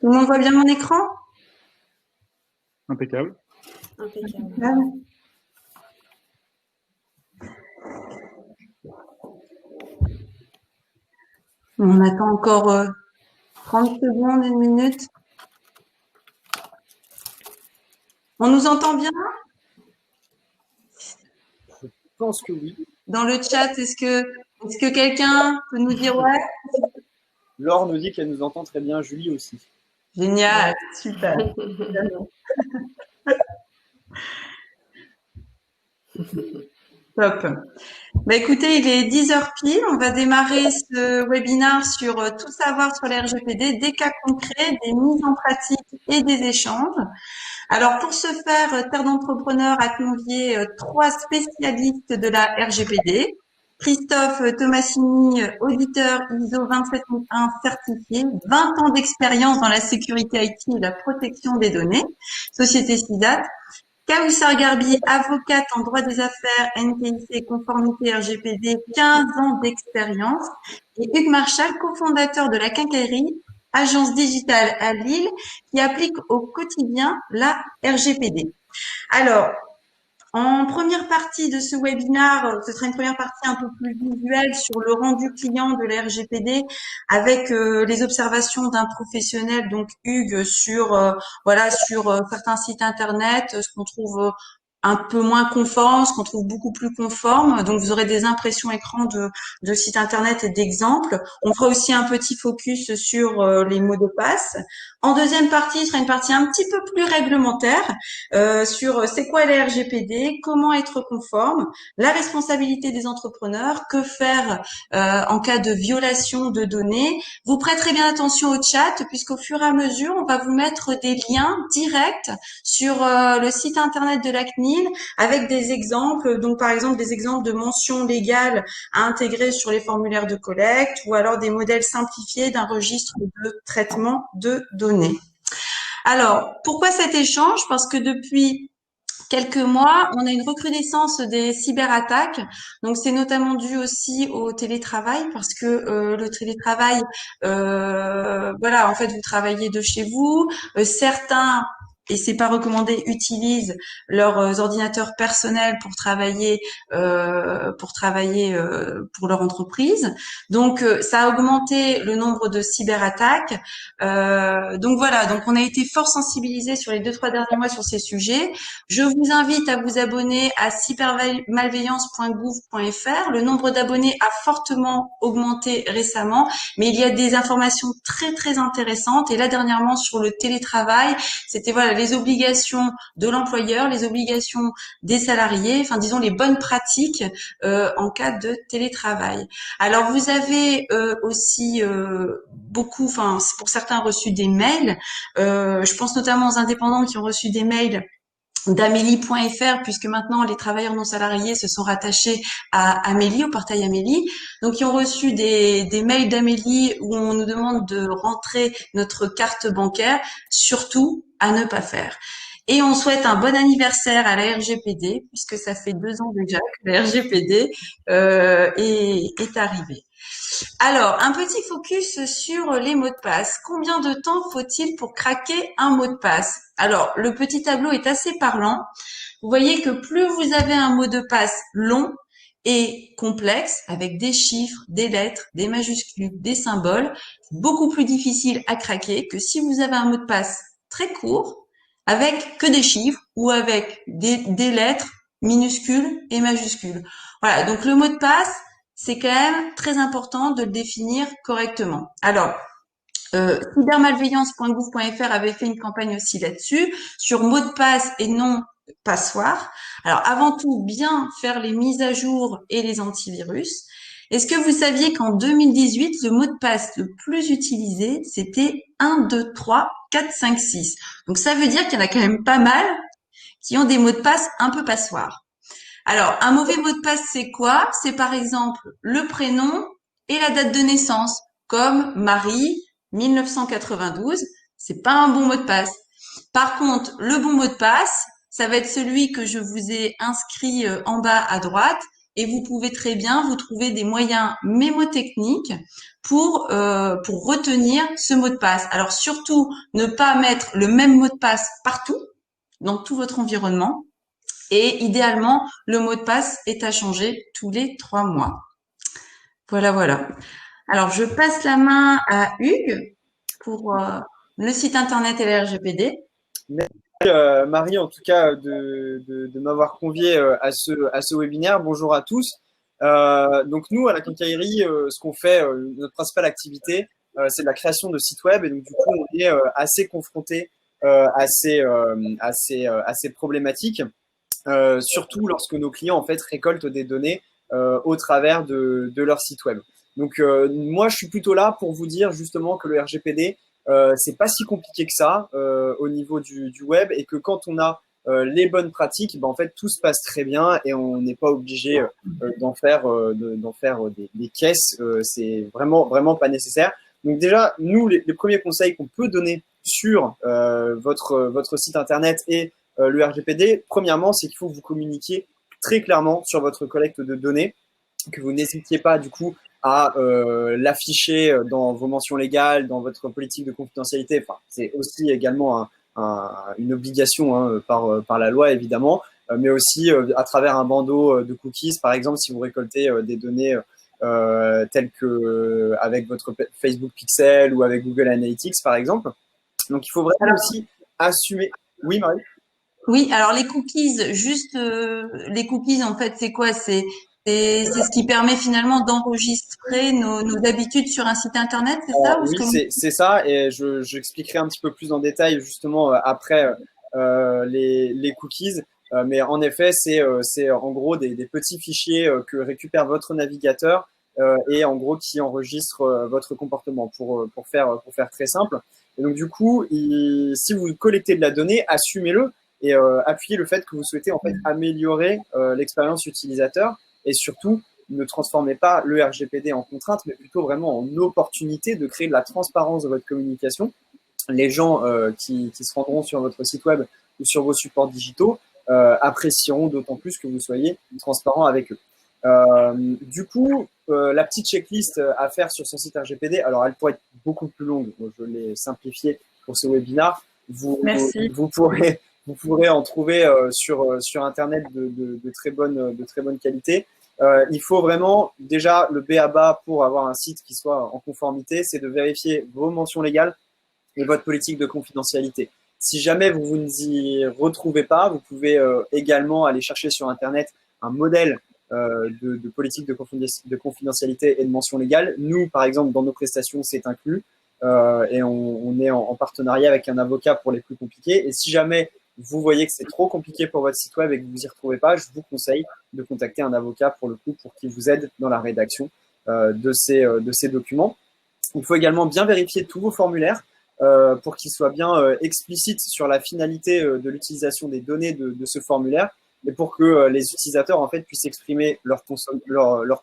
Tout le monde voit bien mon écran? Impeccable. Impeccable. On attend encore 30 secondes, une minute. On nous entend bien? Je pense que oui. Dans le chat, est-ce que quelqu'un peut nous dire ouais? Laure nous dit qu'elle nous entend très bien, Julie aussi. Génial, super. Top. Bah écoutez, il est 10 heures pile. On va démarrer ce webinaire sur tout savoir sur les RGPD, des cas concrets, des mises en pratique et des échanges. Alors pour ce faire, Terre d'entrepreneurs a convié 3 spécialistes de la RGPD. Christophe Tomassini, auditeur ISO 27001 certifié, 20 ans d'expérience dans la sécurité IT et la protection des données, société SIDAT. Kawissar Garbi, avocate en droit des affaires, NPIC, conformité RGPD, 15 ans d'expérience. Et Hugues Marchal, cofondateur de la Quincaillerie, agence digitale à Lille, qui applique au quotidien la RGPD. Alors, en première partie de ce webinaire, ce sera une première partie un peu plus visuelle sur le rendu client de la RGPD avec les observations d'un professionnel, donc Hugues, sur certains sites internet, ce qu'on trouve un peu moins conforme, ce qu'on trouve beaucoup plus conforme. Donc, vous aurez des impressions écran de sites internet et d'exemples. On fera aussi un petit focus sur les mots de passe. En deuxième partie, ce sera une partie un petit peu plus réglementaire sur c'est quoi les RGPD, comment être conforme, la responsabilité des entrepreneurs, que faire en cas de violation de données. Vous prêterez bien attention au chat puisqu'au fur et à mesure, on va vous mettre des liens directs sur le site internet de la CNIL avec des exemples, donc par exemple des exemples de mentions légales à intégrer sur les formulaires de collecte ou alors des modèles simplifiés d'un registre de traitement de données. Alors, pourquoi cet échange? Parce que depuis quelques mois, on a une recrudescence des cyberattaques. Donc, c'est notamment dû aussi au télétravail parce que le télétravail, en fait, vous travaillez de chez vous. Certains, et c'est pas recommandé, utilisent leurs ordinateurs personnels pour leur entreprise. Donc, ça a augmenté le nombre de cyberattaques. Donc on a été fort sensibilisés sur les 2-3 derniers mois sur ces sujets. Je vous invite à vous abonner à cybermalveillance.gouv.fr. Le nombre d'abonnés a fortement augmenté récemment, mais il y a des informations très très intéressantes. Et là dernièrement sur le télétravail, c'était les obligations de l'employeur, les obligations des salariés, enfin disons les bonnes pratiques en cas de télétravail. Alors vous avez aussi pour certains reçu des mails. Je pense notamment aux indépendants qui ont reçu des mails d'Amélie.fr puisque maintenant les travailleurs non salariés se sont rattachés à Amélie, au portail Amélie. Donc ils ont reçu des mails d'Amélie où on nous demande de rentrer notre carte bancaire, surtout à ne pas faire. Et on souhaite un bon anniversaire à la RGPD puisque ça fait 2 ans déjà que la RGPD est arrivée. Alors, un petit focus sur les mots de passe. Combien de temps faut-il pour craquer un mot de passe? Alors, le petit tableau est assez parlant. Vous voyez que plus vous avez un mot de passe long et complexe, avec des chiffres, des lettres, des majuscules, des symboles, c'est beaucoup plus difficile à craquer que si vous avez un mot de passe très court, avec que des chiffres ou avec des lettres minuscules et majuscules. Voilà, donc le mot de passe, c'est quand même très important de le définir correctement. Alors, cybermalveillance.gouv.fr avait fait une campagne aussi là-dessus, sur mot de passe et non passoire. Alors, avant tout, bien faire les mises à jour et les antivirus. Est-ce que vous saviez qu'en 2018, le mot de passe le plus utilisé, c'était 1, 2, 3, 4, 5, 6. Donc, ça veut dire qu'il y en a quand même pas mal qui ont des mots de passe un peu passoires. Alors, un mauvais mot de passe, c'est quoi? C'est par exemple le prénom et la date de naissance, comme Marie 1992. C'est pas un bon mot de passe. Par contre, le bon mot de passe, ça va être celui que je vous ai inscrit en bas à droite et vous pouvez très bien vous trouver des moyens mémotechniques pour retenir ce mot de passe. Alors surtout, ne pas mettre le même mot de passe partout dans tout votre environnement. Et idéalement, le mot de passe est à changer tous les 3 mois. Voilà, voilà. Alors, je passe la main à Hugues pour le site internet et le RGPD. Merci Marie, en tout cas, de m'avoir convié à ce webinaire. Bonjour à tous. Donc nous, à la quincaillerie, ce qu'on fait, notre principale activité, c'est de la création de sites web. Et donc du coup, on est assez confronté à ces problématiques, surtout lorsque nos clients en fait récoltent des données au travers de leur site web. Donc moi, je suis plutôt là pour vous dire justement que le RGPD, c'est pas si compliqué que ça au niveau du web, et que quand on a les bonnes pratiques, ben, en fait tout se passe très bien et on n'est pas obligé d'en faire des caisses. C'est vraiment pas nécessaire. Donc déjà, nous, les premiers conseils qu'on peut donner sur votre site internet et le RGPD, premièrement, c'est qu'il faut que vous communiquiez très clairement sur votre collecte de données, que vous n'hésitiez pas du coup à l'afficher dans vos mentions légales, dans votre politique de confidentialité. Enfin, c'est aussi également une obligation par la loi, évidemment, mais aussi à travers un bandeau de cookies, par exemple, si vous récoltez des données telles que avec votre Facebook Pixel ou avec Google Analytics, par exemple. Donc, il faut vraiment aussi assumer. Oui, Marie? Oui, alors les cookies, juste les cookies, en fait, c'est quoi? C'est ce qui permet finalement d'enregistrer nos habitudes sur un site internet, c'est ça? Ou ce Oui, que c'est ça, et j'expliquerai un petit peu plus en détail justement après les cookies. Mais en effet, c'est en gros des petits fichiers que récupère votre navigateur et en gros qui enregistre votre comportement pour faire très simple. Et donc du coup, si vous collectez de la donnée, assumez-le et appuyez le fait que vous souhaitez en fait améliorer l'expérience utilisateur, et surtout ne transformez pas le RGPD en contrainte, mais plutôt vraiment en opportunité de créer de la transparence de votre communication. Les gens qui se rendront sur votre site web ou sur vos supports digitaux apprécieront d'autant plus que vous soyez transparent avec eux. Du coup, la petite checklist à faire sur son site RGPD, alors elle pourrait être beaucoup plus longue, je l'ai simplifiée pour ce webinar. Merci. Vous pourrez en trouver sur Internet de très bonne qualité. Il faut vraiment, déjà, le b.a.-ba pour avoir un site qui soit en conformité, c'est de vérifier vos mentions légales et votre politique de confidentialité. Si jamais vous ne vous y retrouvez pas, vous pouvez également aller chercher sur Internet un modèle de politique de confidentialité et de mention légale. Nous, par exemple, dans nos prestations, c'est inclus et on est en partenariat avec un avocat pour les plus compliqués. Et si jamais vous voyez que c'est trop compliqué pour votre site web et que vous y retrouvez pas, je vous conseille de contacter un avocat pour le coup, pour qu'il vous aide dans la rédaction de ces documents. Il faut également bien vérifier tous vos formulaires pour qu'ils soient bien explicites sur la finalité de l'utilisation des données de ce formulaire, et pour que les utilisateurs en fait puissent exprimer leur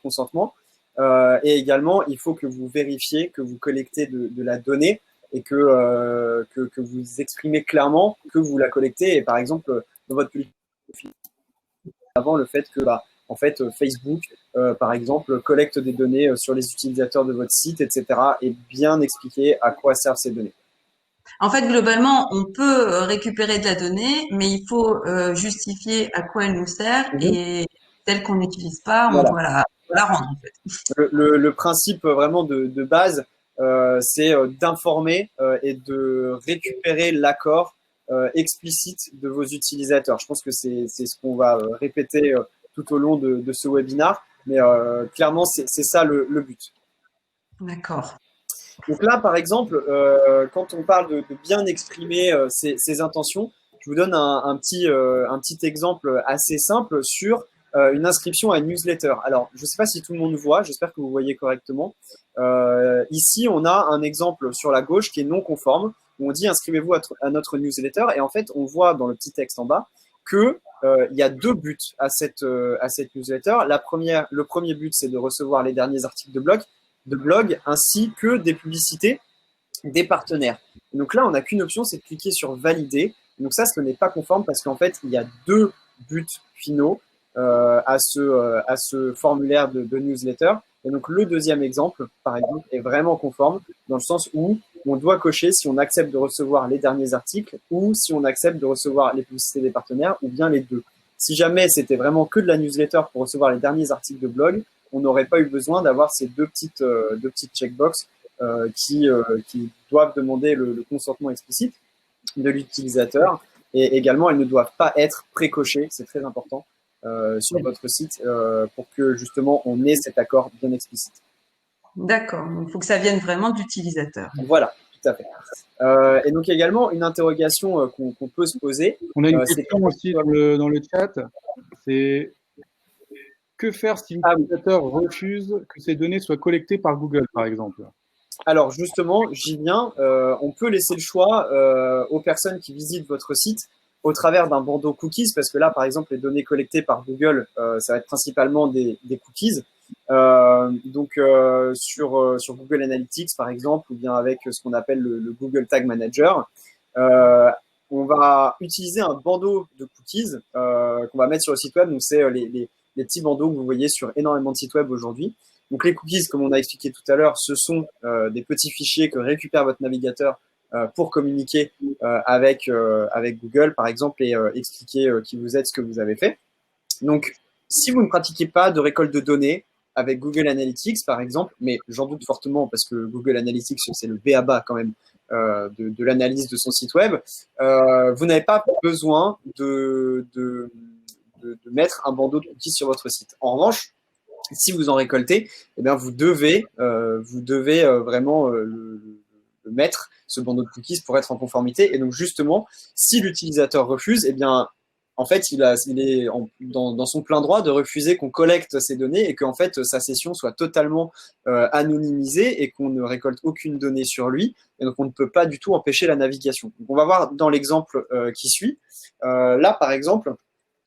consentement. Et également, il faut que vous vérifiez que vous collectez de la donnée et que vous exprimez clairement que vous la collectez. Et par exemple, dans votre politique avant le fait que en fait, Facebook, par exemple, collecte des données sur les utilisateurs de votre site, etc. et bien expliquer à quoi servent ces données. En fait, globalement, on peut récupérer de la donnée, mais il faut justifier à quoi elle nous sert, et celle qu'on n'utilise pas, on Voilà. doit la rendre, en fait. Le principe vraiment de base, c'est d'informer et de récupérer l'accord explicite de vos utilisateurs. Je pense que c'est ce qu'on va répéter tout au long de ce webinar, mais clairement, c'est ça le but. D'accord. Donc là, par exemple, quand on parle de bien exprimer ses intentions, je vous donne un petit exemple assez simple sur une inscription à une newsletter. Alors, je ne sais pas si tout le monde voit, j'espère que vous voyez correctement. Ici, on a un exemple sur la gauche qui est non conforme, où on dit inscrivez-vous à notre newsletter, et en fait, on voit dans le petit texte en bas que il y a deux buts à cette newsletter. Le premier but, c'est de recevoir les derniers articles de blog ainsi que des publicités des partenaires. Et donc là, on n'a qu'une option, c'est de cliquer sur valider. Donc ça, ce n'est pas conforme parce qu'en fait, il y a deux buts finaux. à ce formulaire de newsletter. Et donc, le deuxième exemple, par exemple, est vraiment conforme dans le sens où on doit cocher si on accepte de recevoir les derniers articles ou si on accepte de recevoir les publicités des partenaires ou bien les deux. Si jamais c'était vraiment que de la newsletter pour recevoir les derniers articles de blog, on n'aurait pas eu besoin d'avoir ces deux petites checkbox qui doivent demander le consentement explicite de l'utilisateur et également elles ne doivent pas être précochées, c'est très important sur votre site pour que justement on ait cet accord bien explicite. D'accord, il faut que ça vienne vraiment de l'utilisateur. Voilà, tout à fait. Et donc également une interrogation qu'on peut se poser. On a une question aussi dans le chat, c'est que faire si l'utilisateur refuse que ces données soient collectées par Google, par exemple? Alors justement, j'y viens. On peut laisser le choix aux personnes qui visitent votre site au travers d'un bandeau cookies, parce que là, par exemple, les données collectées par Google, ça va être principalement des cookies. Donc sur Google Analytics, par exemple, ou bien avec ce qu'on appelle le Google Tag Manager, on va utiliser un bandeau de cookies qu'on va mettre sur le site web. Donc c'est les petits bandeaux que vous voyez sur énormément de sites web aujourd'hui. Donc les cookies, comme on a expliqué tout à l'heure, ce sont des petits fichiers que récupère votre navigateur pour communiquer avec Google, par exemple, et expliquer qui vous êtes, ce que vous avez fait. Donc, si vous ne pratiquez pas de récolte de données avec Google Analytics, par exemple, mais j'en doute fortement parce que Google Analytics, c'est le b.a.-ba quand même de l'analyse de son site web, vous n'avez pas besoin de mettre un bandeau de cookies sur votre site. En revanche, si vous en récoltez, eh bien vous devez vraiment le mettre, ce bandeau de cookies, pour être en conformité. Et donc justement, si l'utilisateur refuse, eh bien en fait, il est dans son plein droit de refuser qu'on collecte ces données et qu'en fait sa session soit totalement anonymisée et qu'on ne récolte aucune donnée sur lui. Et donc on ne peut pas du tout empêcher la navigation. Donc on va voir dans l'exemple qui suit. Là, par exemple,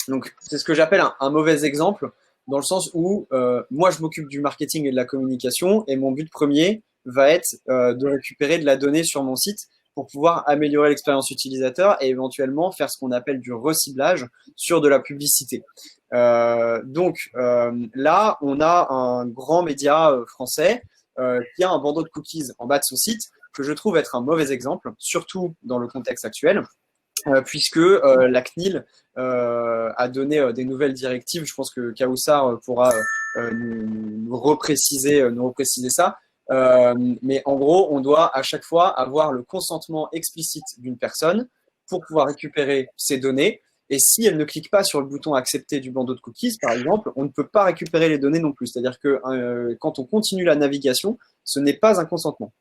donc c'est ce que j'appelle un mauvais exemple, dans le sens où moi, je m'occupe du marketing et de la communication et mon but premier va être de récupérer de la donnée sur mon site pour pouvoir améliorer l'expérience utilisateur et éventuellement faire ce qu'on appelle du reciblage sur de la publicité. Donc là, on a un grand média français qui a un bandeau de cookies en bas de son site que je trouve être un mauvais exemple, surtout dans le contexte actuel. Puisque la CNIL a donné des nouvelles directives. Je pense que Kaussar pourra nous repréciser ça. Mais en gros, on doit à chaque fois avoir le consentement explicite d'une personne pour pouvoir récupérer ces données. Et si elle ne clique pas sur le bouton accepter du bandeau de cookies, par exemple, on ne peut pas récupérer les données non plus. C'est-à-dire que quand on continue la navigation, ce n'est pas un consentement.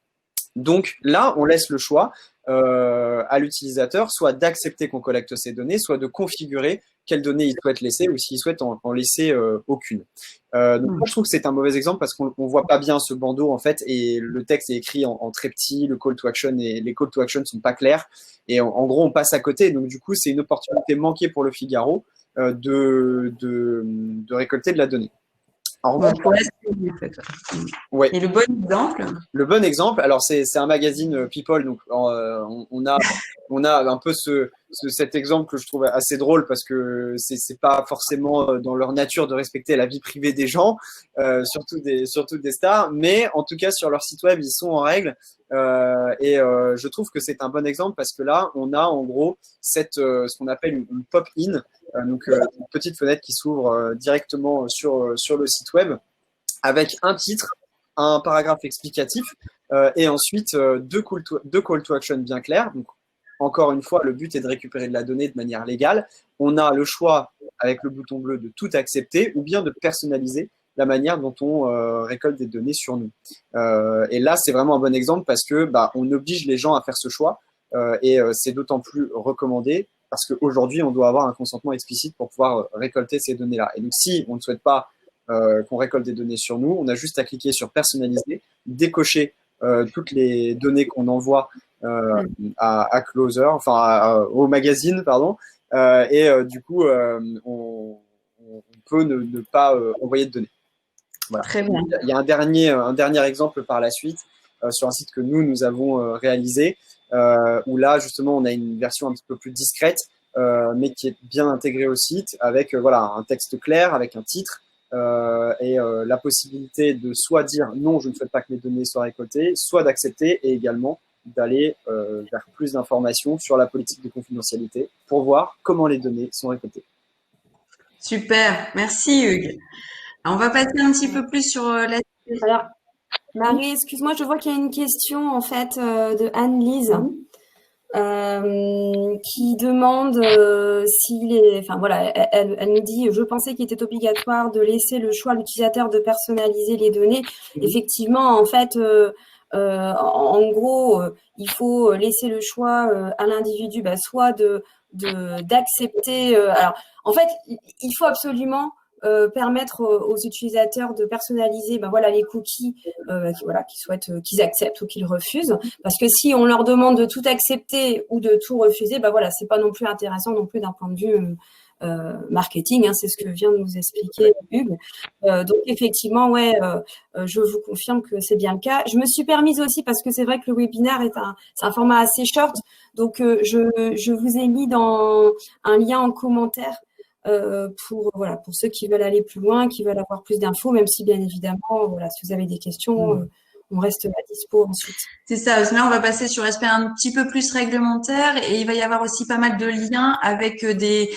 Donc là, on laisse le choix à l'utilisateur, soit d'accepter qu'on collecte ces données, soit de configurer quelles données il souhaite laisser ou s'il souhaite en laisser aucune. Donc moi, je trouve que c'est un mauvais exemple parce qu'on voit pas bien ce bandeau en fait et le texte est écrit en très petit, le call to action et les call to action sont pas clairs et en gros on passe à côté. Donc du coup, c'est une opportunité manquée pour le Figaro de récolter de la donnée. Ouais. Et le bon exemple? Le bon exemple, alors c'est un magazine People, donc on a un peu cet exemple que je trouve assez drôle parce que c'est pas forcément dans leur nature de respecter la vie privée des gens, surtout des stars, mais en tout cas sur leur site web ils sont en règle et je trouve que c'est un bon exemple parce que là on a en gros ce qu'on appelle une pop-in. Donc une petite fenêtre qui s'ouvre directement sur le site web avec un titre, un paragraphe explicatif et ensuite deux call to action bien clairs. Donc, encore une fois, le but est de récupérer de la donnée de manière légale. On a le choix avec le bouton bleu de tout accepter ou bien de personnaliser la manière dont on récolte des données sur nous. Et là, c'est vraiment un bon exemple parce que on oblige les gens à faire ce choix et c'est d'autant plus recommandé parce qu'aujourd'hui, on doit avoir un consentement explicite pour pouvoir récolter ces données-là. Et donc, si on ne souhaite pas qu'on récolte des données sur nous, on a juste à cliquer sur personnaliser, décocher toutes les données qu'on envoie à Closer, enfin au magazine, pardon, et du coup, on peut ne pas envoyer de données. Voilà. Très bien. Il y a un dernier exemple par la suite sur un site que nous avons réalisé, où là, justement, on a une version un petit peu plus discrète mais qui est bien intégré au site avec voilà, un texte clair, avec un titre et la possibilité de soit dire non, je ne souhaite pas que mes données soient récoltées, soit d'accepter et également d'aller vers plus d'informations sur la politique de confidentialité pour voir comment les données sont récoltées. Super, merci Hugues. On va passer un petit peu plus sur la... Alors, Marie, excuse-moi, je vois qu'il y a une question en fait de Anne-Lise qui demande s'il est, enfin voilà, elle nous dit, je pensais qu'il était obligatoire de laisser le choix à l'utilisateur de personnaliser les données. Effectivement, en fait, en gros, il faut laisser le choix à l'individu, soit d'accepter. Alors, en fait, il faut absolument permettre aux utilisateurs de personnaliser voilà, les cookies qu'ils souhaitent qu'ils acceptent ou qu'ils refusent, parce que si on leur demande de tout accepter ou de tout refuser, voilà, c'est pas non plus intéressant non plus d'un point de vue marketing, c'est ce que vient de nous expliquer Hugues. Donc effectivement, je vous confirme que c'est bien le cas. Je me suis permise aussi, parce que c'est vrai que le webinaire c'est un format assez short, donc je vous ai mis dans un lien en commentaire pour ceux qui veulent aller plus loin, qui veulent avoir plus d'infos, même si bien évidemment, si vous avez des questions, on reste à dispo ensuite. C'est ça. Là, on va passer sur l'aspect un petit peu plus réglementaire et il va y avoir aussi pas mal de liens avec des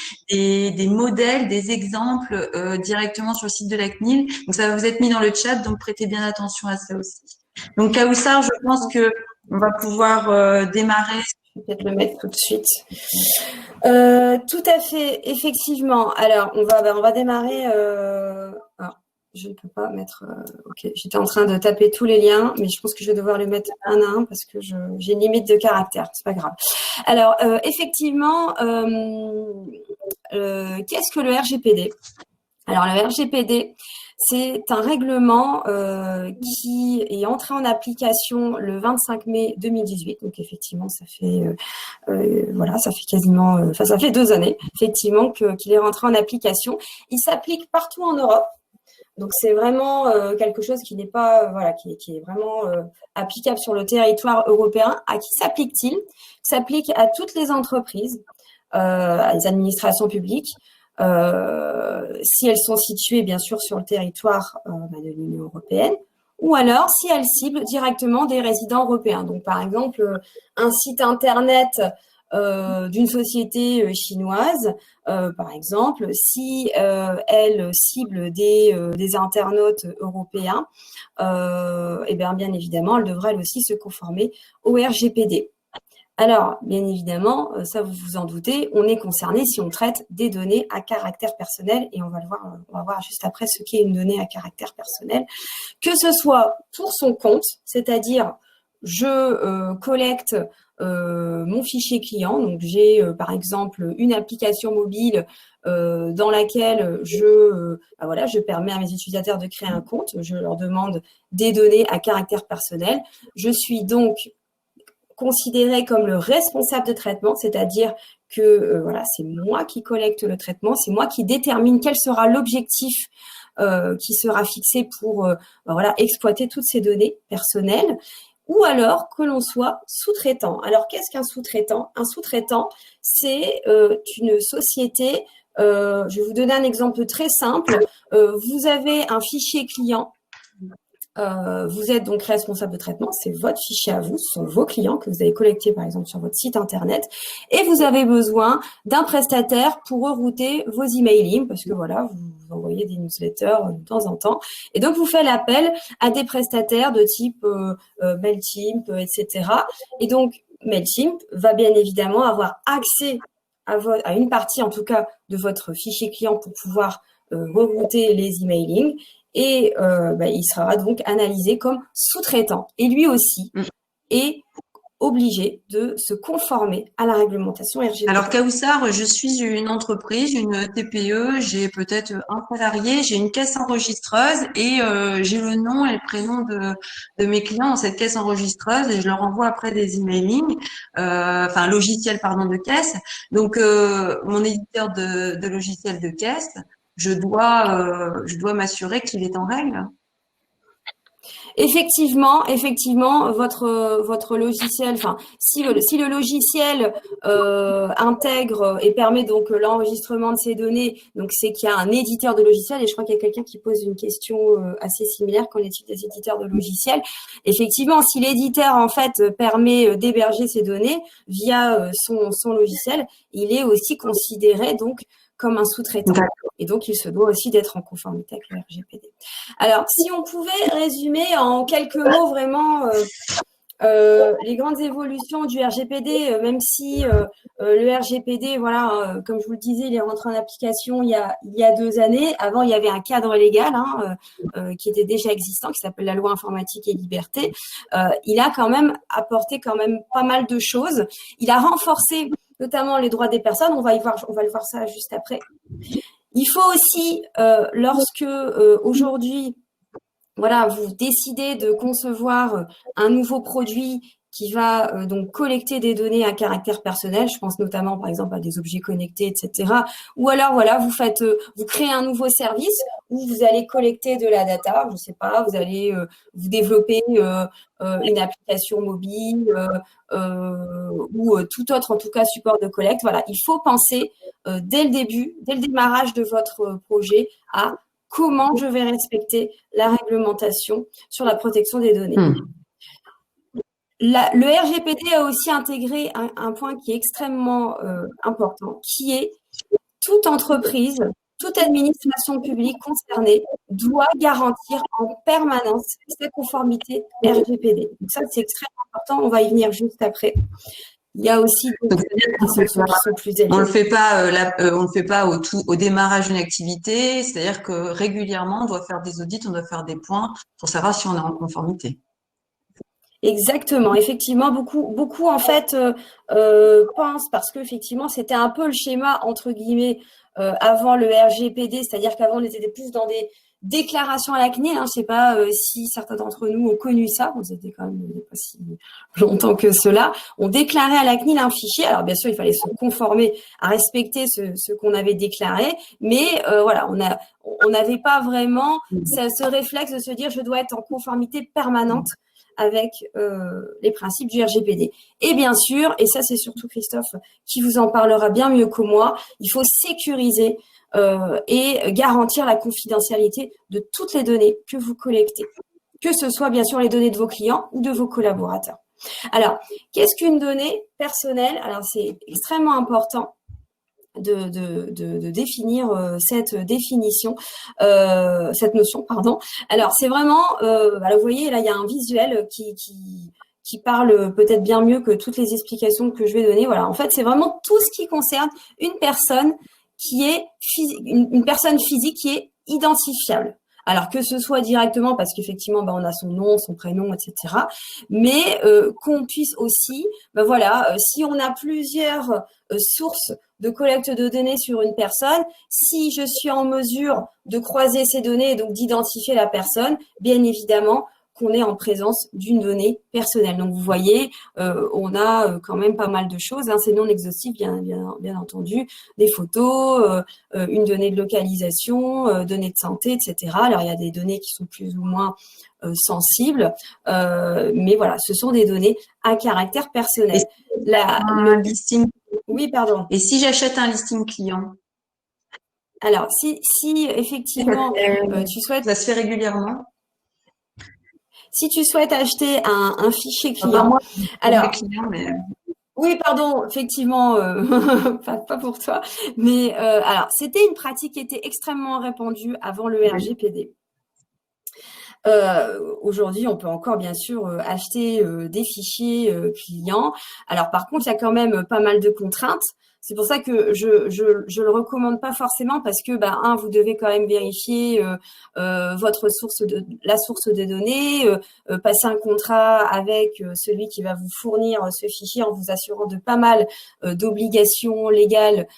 modèles, des exemples directement sur le site de la CNIL. Donc, ça va vous être mis dans le chat, donc prêtez bien attention à ça aussi. Donc, Kaussar, je pense que on va pouvoir démarrer. Je vais peut-être le mettre tout de suite. Tout à fait, effectivement. Alors, on va démarrer. Alors, je ne peux pas mettre. Ok, j'étais en train de taper tous les liens, mais je pense que je vais devoir les mettre un à un parce que j'ai une limite de caractère. C'est pas grave. Alors, effectivement, qu'est-ce que le RGPD? Alors, le RGPD, c'est un règlement qui est entré en application le 25 mai 2018. Donc, effectivement, ça fait ça fait quasiment, ça fait 2 années, effectivement, qu'il est rentré en application. Il s'applique partout en Europe. Donc, c'est vraiment quelque chose qui n'est pas, qui est vraiment applicable sur le territoire européen. À qui s'applique-t-il? Il s'applique à toutes les entreprises, à les administrations publiques, si elles sont situées bien sûr sur le territoire de l'Union européenne, ou alors si elles ciblent directement des résidents européens. Donc par exemple, un site internet d'une société chinoise, par exemple, si elle cible des internautes européens, bien évidemment, elle devra elle aussi se conformer au RGPD. Alors, bien évidemment, ça vous vous en doutez, on est concerné si on traite des données à caractère personnel et on va voir juste après ce qu'est une donnée à caractère personnel. Que ce soit pour son compte, c'est-à-dire je collecte mon fichier client, donc j'ai par exemple une application mobile dans laquelle je permets à mes utilisateurs de créer un compte, je leur demande des données à caractère personnel, je suis donc considéré comme le responsable de traitement, c'est-à-dire que c'est moi qui collecte le traitement, c'est moi qui détermine quel sera l'objectif qui sera fixé pour exploiter toutes ces données personnelles, ou alors que l'on soit sous-traitant. Alors, qu'est-ce qu'un sous-traitant? Un sous-traitant, c'est une société, je vais vous donner un exemple très simple, vous avez un fichier client. Vous êtes donc responsable de traitement, c'est votre fichier à vous, ce sont vos clients que vous avez collectés par exemple sur votre site internet et vous avez besoin d'un prestataire pour rerouter vos emailing parce que vous envoyez des newsletters de temps en temps et donc vous faites l'appel à des prestataires de type Mailchimp, etc. Et donc Mailchimp va bien évidemment avoir accès à une partie en tout cas de votre fichier client pour pouvoir rerouter les emailing. Et il sera donc analysé comme sous-traitant. Et lui aussi est obligé de se conformer à la réglementation RGPD. Alors, Kaussar, je suis une entreprise, une TPE, j'ai peut-être un salarié, j'ai une caisse enregistreuse et j'ai le nom et le prénom de mes clients dans cette caisse enregistreuse et je leur envoie après des emailing, logiciel de caisse. Donc, mon éditeur de logiciel de caisse, je dois m'assurer qu'il est en règle. Effectivement, votre logiciel, enfin, si le logiciel intègre et permet donc l'enregistrement de ces données, donc c'est qu'il y a un éditeur de logiciel. Et je crois qu'il y a quelqu'un qui pose une question assez similaire. Qu'en est-il des éditeurs de logiciels? Effectivement, si l'éditeur en fait permet d'héberger ces données via son logiciel, il est aussi considéré donc comme un sous-traitant. Et donc, il se doit aussi d'être en conformité avec le RGPD. Alors, si on pouvait résumer en quelques mots vraiment les grandes évolutions du RGPD, même si le RGPD, voilà, comme je vous le disais, il est rentré en application il y a 2 années. Avant, il y avait un cadre légal qui était déjà existant, qui s'appelle la loi informatique et liberté. Il a quand même apporté quand même pas mal de choses. Il a renforcé notamment les droits des personnes. On va le voir ça juste après. Il faut aussi, lorsque aujourd'hui, voilà, vous décidez de concevoir un nouveau produit qui va donc collecter des données à caractère personnel, je pense notamment par exemple à des objets connectés, etc. Ou alors voilà, vous créez un nouveau service où vous allez collecter de la data, je sais pas, vous allez vous développer une application mobile ou tout autre en tout cas support de collecte. Voilà, il faut penser dès le début, dès le démarrage de votre projet à comment je vais respecter la réglementation sur la protection des données. Le RGPD a aussi intégré un point qui est extrêmement important, qui est toute entreprise, toute administration publique concernée doit garantir en permanence sa conformité RGPD. Donc ça, c'est extrêmement important. On va y venir juste après. Il y a aussi des sanctions qui sont plus élevées. On le fait pas au démarrage d'une activité, c'est-à-dire que régulièrement, on doit faire des audits, on doit faire des points pour savoir si on est en conformité. Exactement, effectivement, beaucoup en fait pensent, parce que effectivement c'était un peu le schéma entre guillemets avant le RGPD, c'est-à-dire qu'avant on était plus dans des déclarations à la CNIL. Je sais pas si certains d'entre nous ont connu ça, on était quand même il n'y a pas si longtemps que cela. On déclarait à la CNIL un fichier. Alors bien sûr, il fallait se conformer à respecter ce qu'on avait déclaré, mais voilà, on n'avait pas vraiment ce réflexe de se dire je dois être en conformité permanente avec les principes du RGPD. Et bien sûr, et ça c'est surtout Christophe qui vous en parlera bien mieux que moi, il faut sécuriser et garantir la confidentialité de toutes les données que vous collectez, que ce soit bien sûr les données de vos clients ou de vos collaborateurs. Alors, qu'est-ce qu'une donnée personnelle? Alors, c'est extrêmement important de définir cette définition, cette notion, pardon. Alors, c'est vraiment, alors vous voyez, là, il y a un visuel qui parle peut-être bien mieux que toutes les explications que je vais donner. Voilà, en fait, c'est vraiment tout ce qui concerne une personne qui est une personne physique qui est identifiable. Alors que ce soit directement parce qu'effectivement on a son nom, son prénom, etc. Mais qu'on puisse aussi, voilà, si on a plusieurs sources de collecte de données sur une personne, si je suis en mesure de croiser ces données et donc d'identifier la personne, bien évidemment qu'on est en présence d'une donnée personnelle. Donc vous voyez, on a quand même pas mal de choses. C'est non exhaustif, bien entendu, des photos, une donnée de localisation, données de santé, etc. Alors il y a des données qui sont plus ou moins sensibles, mais voilà, ce sont des données à caractère personnel. Le listing. Oui, pardon. Et si j'achète un listing client? Alors, si effectivement tu souhaites... Ça se fait régulièrement? Si tu souhaites acheter un fichier client, alors client, mais... oui, pardon, effectivement, pas pour toi, mais alors c'était une pratique qui était extrêmement répandue avant le RGPD. Aujourd'hui, on peut encore bien sûr acheter des fichiers clients. Alors par contre, il y a quand même pas mal de contraintes. C'est pour ça que je le recommande pas forcément parce que vous devez quand même vérifier votre la source de données, passer un contrat avec celui qui va vous fournir ce fichier en vous assurant de pas mal d'obligations légales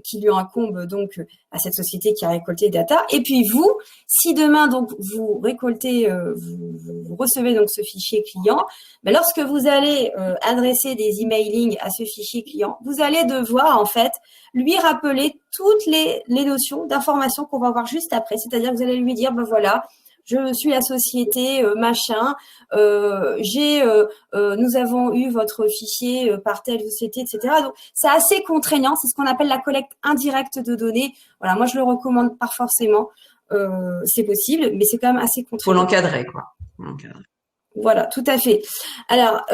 qui lui incombent donc à cette société qui a récolté data. Et puis vous, si demain donc vous récoltez, vous recevez donc ce fichier client, lorsque vous allez adresser des emailing à ce fichier client, vous allez devoir en fait lui rappeler toutes les notions d'informations qu'on va voir juste après. C'est-à-dire que vous allez lui dire voilà, je suis la société machin, nous avons eu votre fichier par telle société, etc. Donc, c'est assez contraignant. C'est ce qu'on appelle la collecte indirecte de données. Voilà, moi, je le recommande pas forcément. C'est possible, mais c'est quand même assez Faut contraignant. l'encadrer, quoi. Voilà, tout à fait. Alors,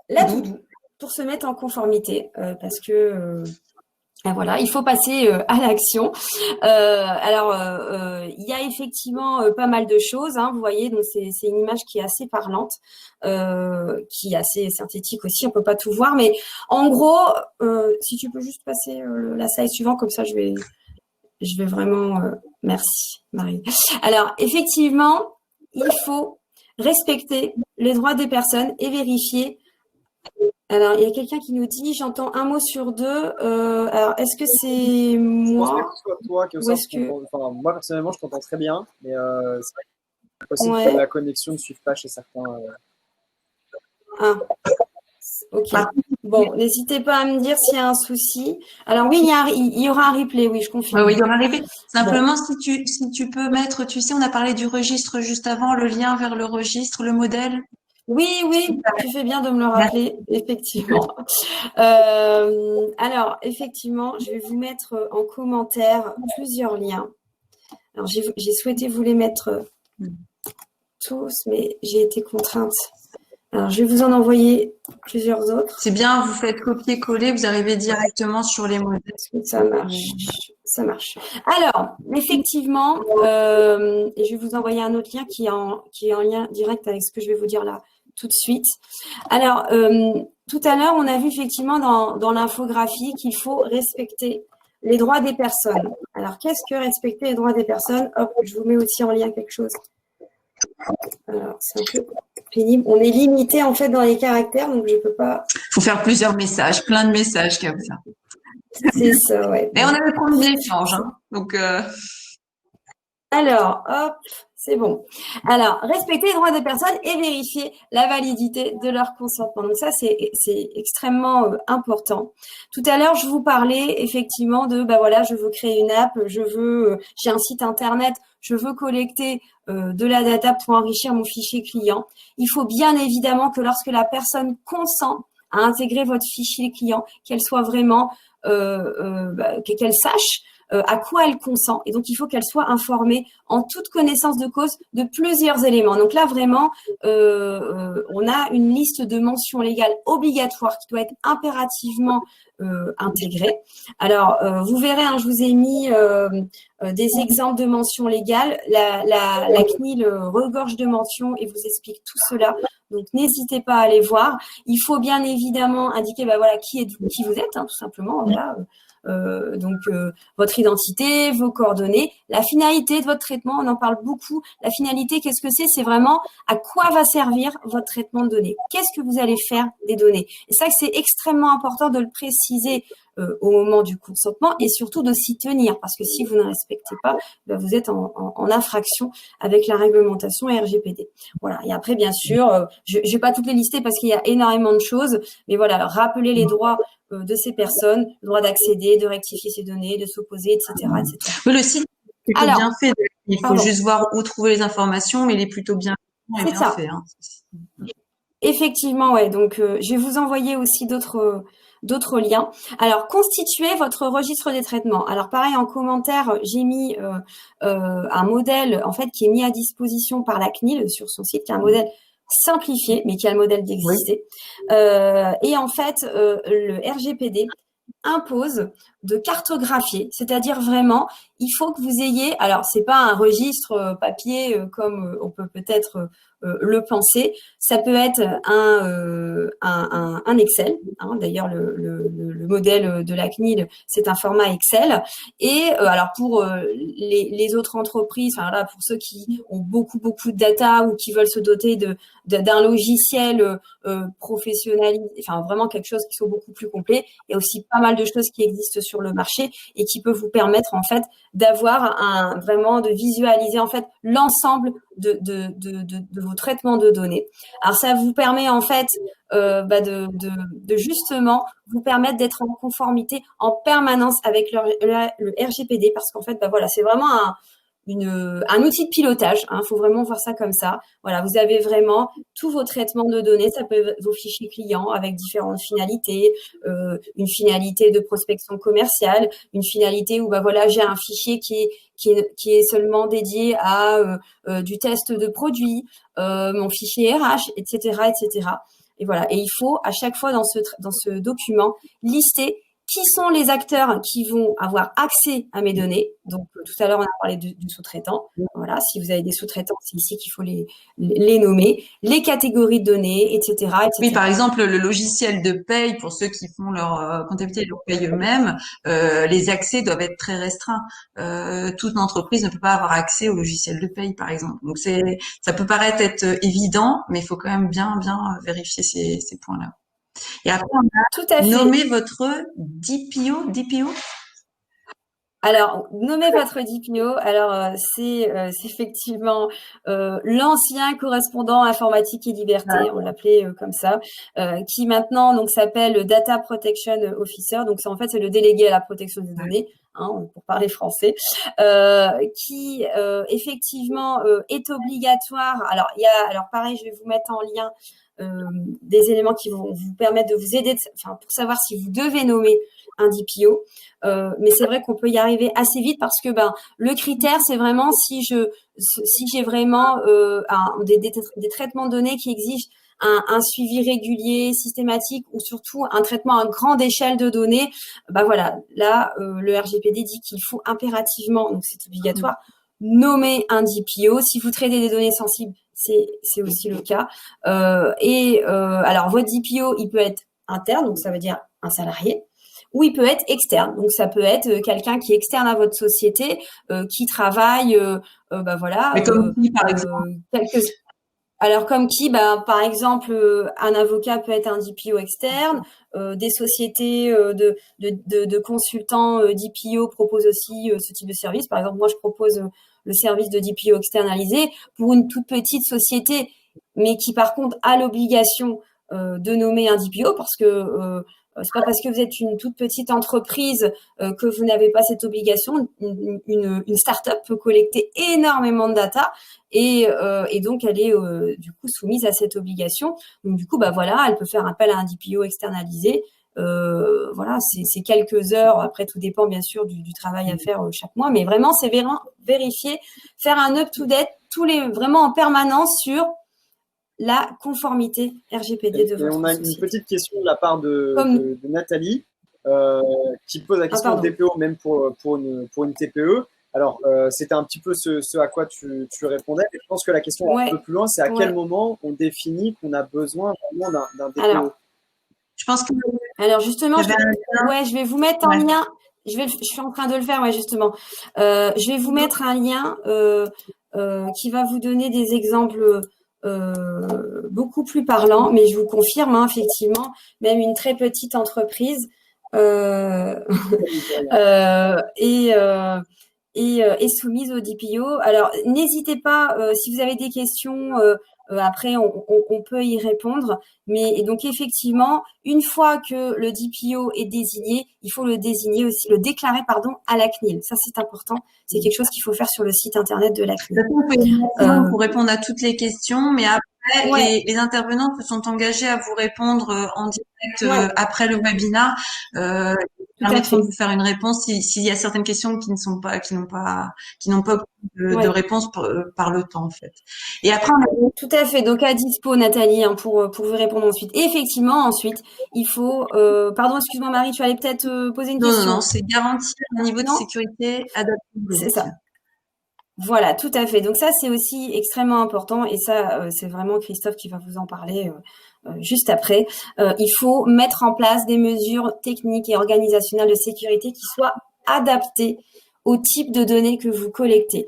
la to-do, pour se mettre en conformité, parce que voilà, il faut passer à l'action. Il y a effectivement pas mal de choses, hein, vous voyez, donc c'est une image qui est assez parlante, qui est assez synthétique aussi, on peut pas tout voir, mais en gros, si tu peux juste passer la slide suivante, comme ça je vais vraiment... merci Marie. Alors, effectivement, il faut respecter les droits des personnes et vérifier. Alors, il y a quelqu'un qui nous dit, j'entends un mot sur deux. Alors, est-ce que c'est moi? Je pense que ce soit toi, enfin, moi, personnellement, je t'entends très bien, mais c'est vrai que c'est possible que la connexion ne suive pas chez certains. Ah, ok. Bon, n'hésitez pas à me dire s'il y a un souci. Alors oui, il y aura un replay, oui, je confirme. Oui, il y aura un replay. Simplement, si tu peux mettre, tu sais, on a parlé du registre juste avant, le lien vers le registre, le modèle. Oui, tu fais bien de me le rappeler, effectivement. Alors, effectivement, je vais vous mettre en commentaire plusieurs liens. Alors, j'ai souhaité vous les mettre tous, mais j'ai été contrainte. Alors, je vais vous en envoyer plusieurs autres. C'est bien, vous faites copier-coller, vous arrivez directement sur les modèles. Ça marche. Alors, effectivement, et je vais vous envoyer un autre lien qui est en lien direct avec ce que je vais vous dire là tout de suite. Alors, tout à l'heure, on a vu effectivement dans l'infographie qu'il faut respecter les droits des personnes. Alors, qu'est-ce que respecter les droits des personnes? Hop, je vous mets aussi en lien quelque chose. Alors, c'est un peu pénible. On est limité en fait dans les caractères, donc je peux pas. Il faut faire plusieurs messages, plein de messages comme ça. C'est ça, ouais. Et on avait promis l'échange, hein. Donc. Alors, hop, c'est bon. Alors, respecter les droits des personnes et vérifier la validité de leur consentement. Donc ça, c'est extrêmement important. Tout à l'heure, je vous parlais effectivement de, voilà, je veux créer une app, j'ai un site internet, je veux collecter de la data pour enrichir mon fichier client. Il faut bien évidemment que lorsque la personne consent à intégrer votre fichier client, qu'elle soit vraiment, qu'elle sache à quoi elle consent. Et donc, il faut qu'elle soit informée en toute connaissance de cause de plusieurs éléments. Donc là, vraiment, on a une liste de mentions légales obligatoires qui doit être impérativement intégrée. Alors, vous verrez, hein, je vous ai mis des exemples de mentions légales. La CNIL regorge de mentions et vous explique tout cela. Donc, n'hésitez pas à aller voir. Il faut bien évidemment indiquer voilà, qui vous êtes, hein, tout simplement. Voilà. Votre identité, vos coordonnées, la finalité de votre traitement, on en parle beaucoup. La finalité, qu'est-ce que c'est? C'est vraiment à quoi va servir votre traitement de données. Qu'est-ce que vous allez faire des données? Et ça, c'est extrêmement important de le préciser au moment du consentement et surtout de s'y tenir parce que si vous ne respectez pas, vous êtes en infraction avec la réglementation RGPD. Voilà. Et après, bien sûr, je vais pas toutes les lister parce qu'il y a énormément de choses, mais voilà, rappeler les droits de ces personnes, le droit d'accéder, de rectifier ces données, de s'opposer, etc., etc. Oui, le site est plutôt bien fait. Il faut juste voir où trouver les informations, mais il est plutôt bien fait. Hein. Effectivement, ouais. Donc, je vais vous envoyer aussi d'autres liens. Alors, constituez votre registre des traitements. Alors, pareil, en commentaire, j'ai mis un modèle, en fait, qui est mis à disposition par la CNIL sur son site, qui est un modèle simplifié, mais qui a le modèle d'exister. Oui. Et en fait, le RGPD impose de cartographier, c'est-à-dire vraiment, il faut que vous ayez, alors c'est pas un registre papier comme on peut peut-être le penser, ça peut être un Excel, hein, d'ailleurs le modèle de la CNIL, c'est un format Excel, et alors pour les autres entreprises, enfin là pour ceux qui ont beaucoup de data ou qui veulent se doter d'un logiciel professionnel, enfin vraiment quelque chose qui soit beaucoup plus complet, il y a aussi pas mal de choses qui existent sur le marché et qui peut vous permettre en fait d'avoir vraiment de visualiser en fait l'ensemble de vos traitements de données. Alors ça vous permet en fait de justement vous permettre d'être en conformité en permanence avec le RGPD parce qu'en fait voilà c'est vraiment un outil de pilotage. Hein, faut vraiment voir ça comme ça. Voilà, vous avez vraiment tous vos traitements de données. Ça peut être vos fichiers clients avec différentes finalités, une finalité de prospection commerciale, une finalité où voilà, j'ai un fichier qui est seulement dédié à du test de produit, mon fichier RH, etc., etc. Et voilà. Et il faut à chaque fois dans ce document lister qui sont les acteurs qui vont avoir accès à mes données. Donc, tout à l'heure, on a parlé du sous-traitant. Voilà, si vous avez des sous-traitants, c'est ici qu'il faut les nommer, les catégories de données, etc., etc. Oui, par exemple, le logiciel de paye, pour ceux qui font leur comptabilité et leur paye eux-mêmes, les accès doivent être très restreints. Toute entreprise ne peut pas avoir accès au logiciel de paye, par exemple. Donc, ça peut paraître être évident, mais il faut quand même bien vérifier ces points-là. Et après, on Tout à a fait. nommé votre DPO. Alors, nommez votre DPO. Alors, c'est effectivement l'ancien correspondant informatique et liberté, on l'appelait comme ça, qui maintenant donc s'appelle Data Protection Officer. Donc, c'est le délégué à la protection des données, hein, pour parler français, qui effectivement est obligatoire. Alors pareil, je vais vous mettre en lien des éléments qui vont vous permettre de vous aider, pour savoir si vous devez nommer un DPO. Mais c'est vrai qu'on peut y arriver assez vite parce que le critère, c'est vraiment si j'ai vraiment des traitements de données qui exigent un suivi régulier, systématique ou surtout un traitement à grande échelle de données, voilà, là le RGPD dit qu'il faut impérativement, donc c'est obligatoire, nommer un DPO. Si vous traitez des données sensibles, c'est aussi le cas. Alors votre DPO, il peut être interne, donc ça veut dire un salarié, ou il peut être externe. Donc, ça peut être quelqu'un qui est externe à votre société, qui travaille, voilà. Mais comme qui, par exemple? Alors, comme qui, par exemple, un avocat peut être un DPO externe. Des sociétés de consultants DPO proposent aussi ce type de service. Par exemple, moi, je propose le service de DPO externalisé pour une toute petite société, mais qui, par contre, a l'obligation de nommer un DPO parce que c'est pas parce que vous êtes une toute petite entreprise que vous n'avez pas cette obligation. Une start-up peut collecter énormément de data et donc elle est du coup soumise à cette obligation. Donc du coup, voilà, elle peut faire appel à un DPO externalisé. Voilà, c'est quelques heures. Après, tout dépend bien sûr du travail à faire chaque mois, mais vraiment, c'est vérifier, faire un up-to-date vraiment en permanence sur la conformité RGPD de votre société. On a une petite question de la part de Nathalie qui pose la question de DPO même pour une TPE. Alors, c'était un petit peu ce à quoi tu répondais. Et je pense que la question un peu plus loin, c'est à quel moment on définit qu'on a besoin vraiment d'un DPO. Alors, je pense que... Alors justement, je vais vous mettre en lien. Je suis en train de le faire, justement. Je vais vous mettre un lien qui va vous donner des exemples beaucoup plus parlants, mais je vous confirme, effectivement, même une très petite entreprise est soumise au DPO. Alors, n'hésitez pas, si vous avez des questions, après, on peut y répondre. Mais donc, effectivement, une fois que le DPO est désigné, il faut le déclarer à la CNIL. Ça, c'est important. C'est quelque chose qu'il faut faire sur le site internet de la CNIL. Pour répondre à toutes les questions, mais après, les intervenants se sont engagés à vous répondre en direct après le webinaire. Permettront de vous faire une réponse s'il y a certaines questions qui n'ont pas de réponse par le temps en fait. Et après tout à fait, donc à dispo Nathalie pour vous répondre ensuite. Et effectivement ensuite il faut pardon, excuse-moi Marie, tu allais peut-être poser une question. Non, c'est garantir un niveau de sécurité adapté. C'est ça. Voilà, tout à fait. Donc ça c'est aussi extrêmement important et ça c'est vraiment Christophe qui va vous en parler juste après. Il faut mettre en place des mesures techniques et organisationnelles de sécurité qui soient adaptées au type de données que vous collectez.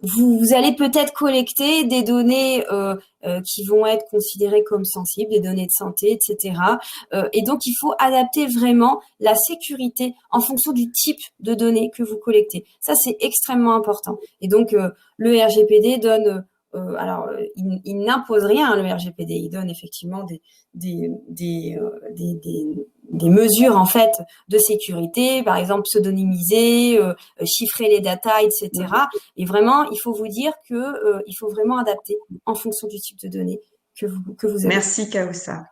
Vous allez peut-être collecter des données qui vont être considérées comme sensibles, des données de santé, etc. Et donc, il faut adapter vraiment la sécurité en fonction du type de données que vous collectez. Ça, c'est extrêmement important. Et donc, le RGPD donne il n'impose rien, le RGPD. Il donne effectivement des mesures en fait de sécurité, par exemple pseudonymiser, chiffrer les datas, etc. Et vraiment, il faut vous dire que il faut vraiment adapter en fonction du type de données que vous avez. Merci, Kaoussa.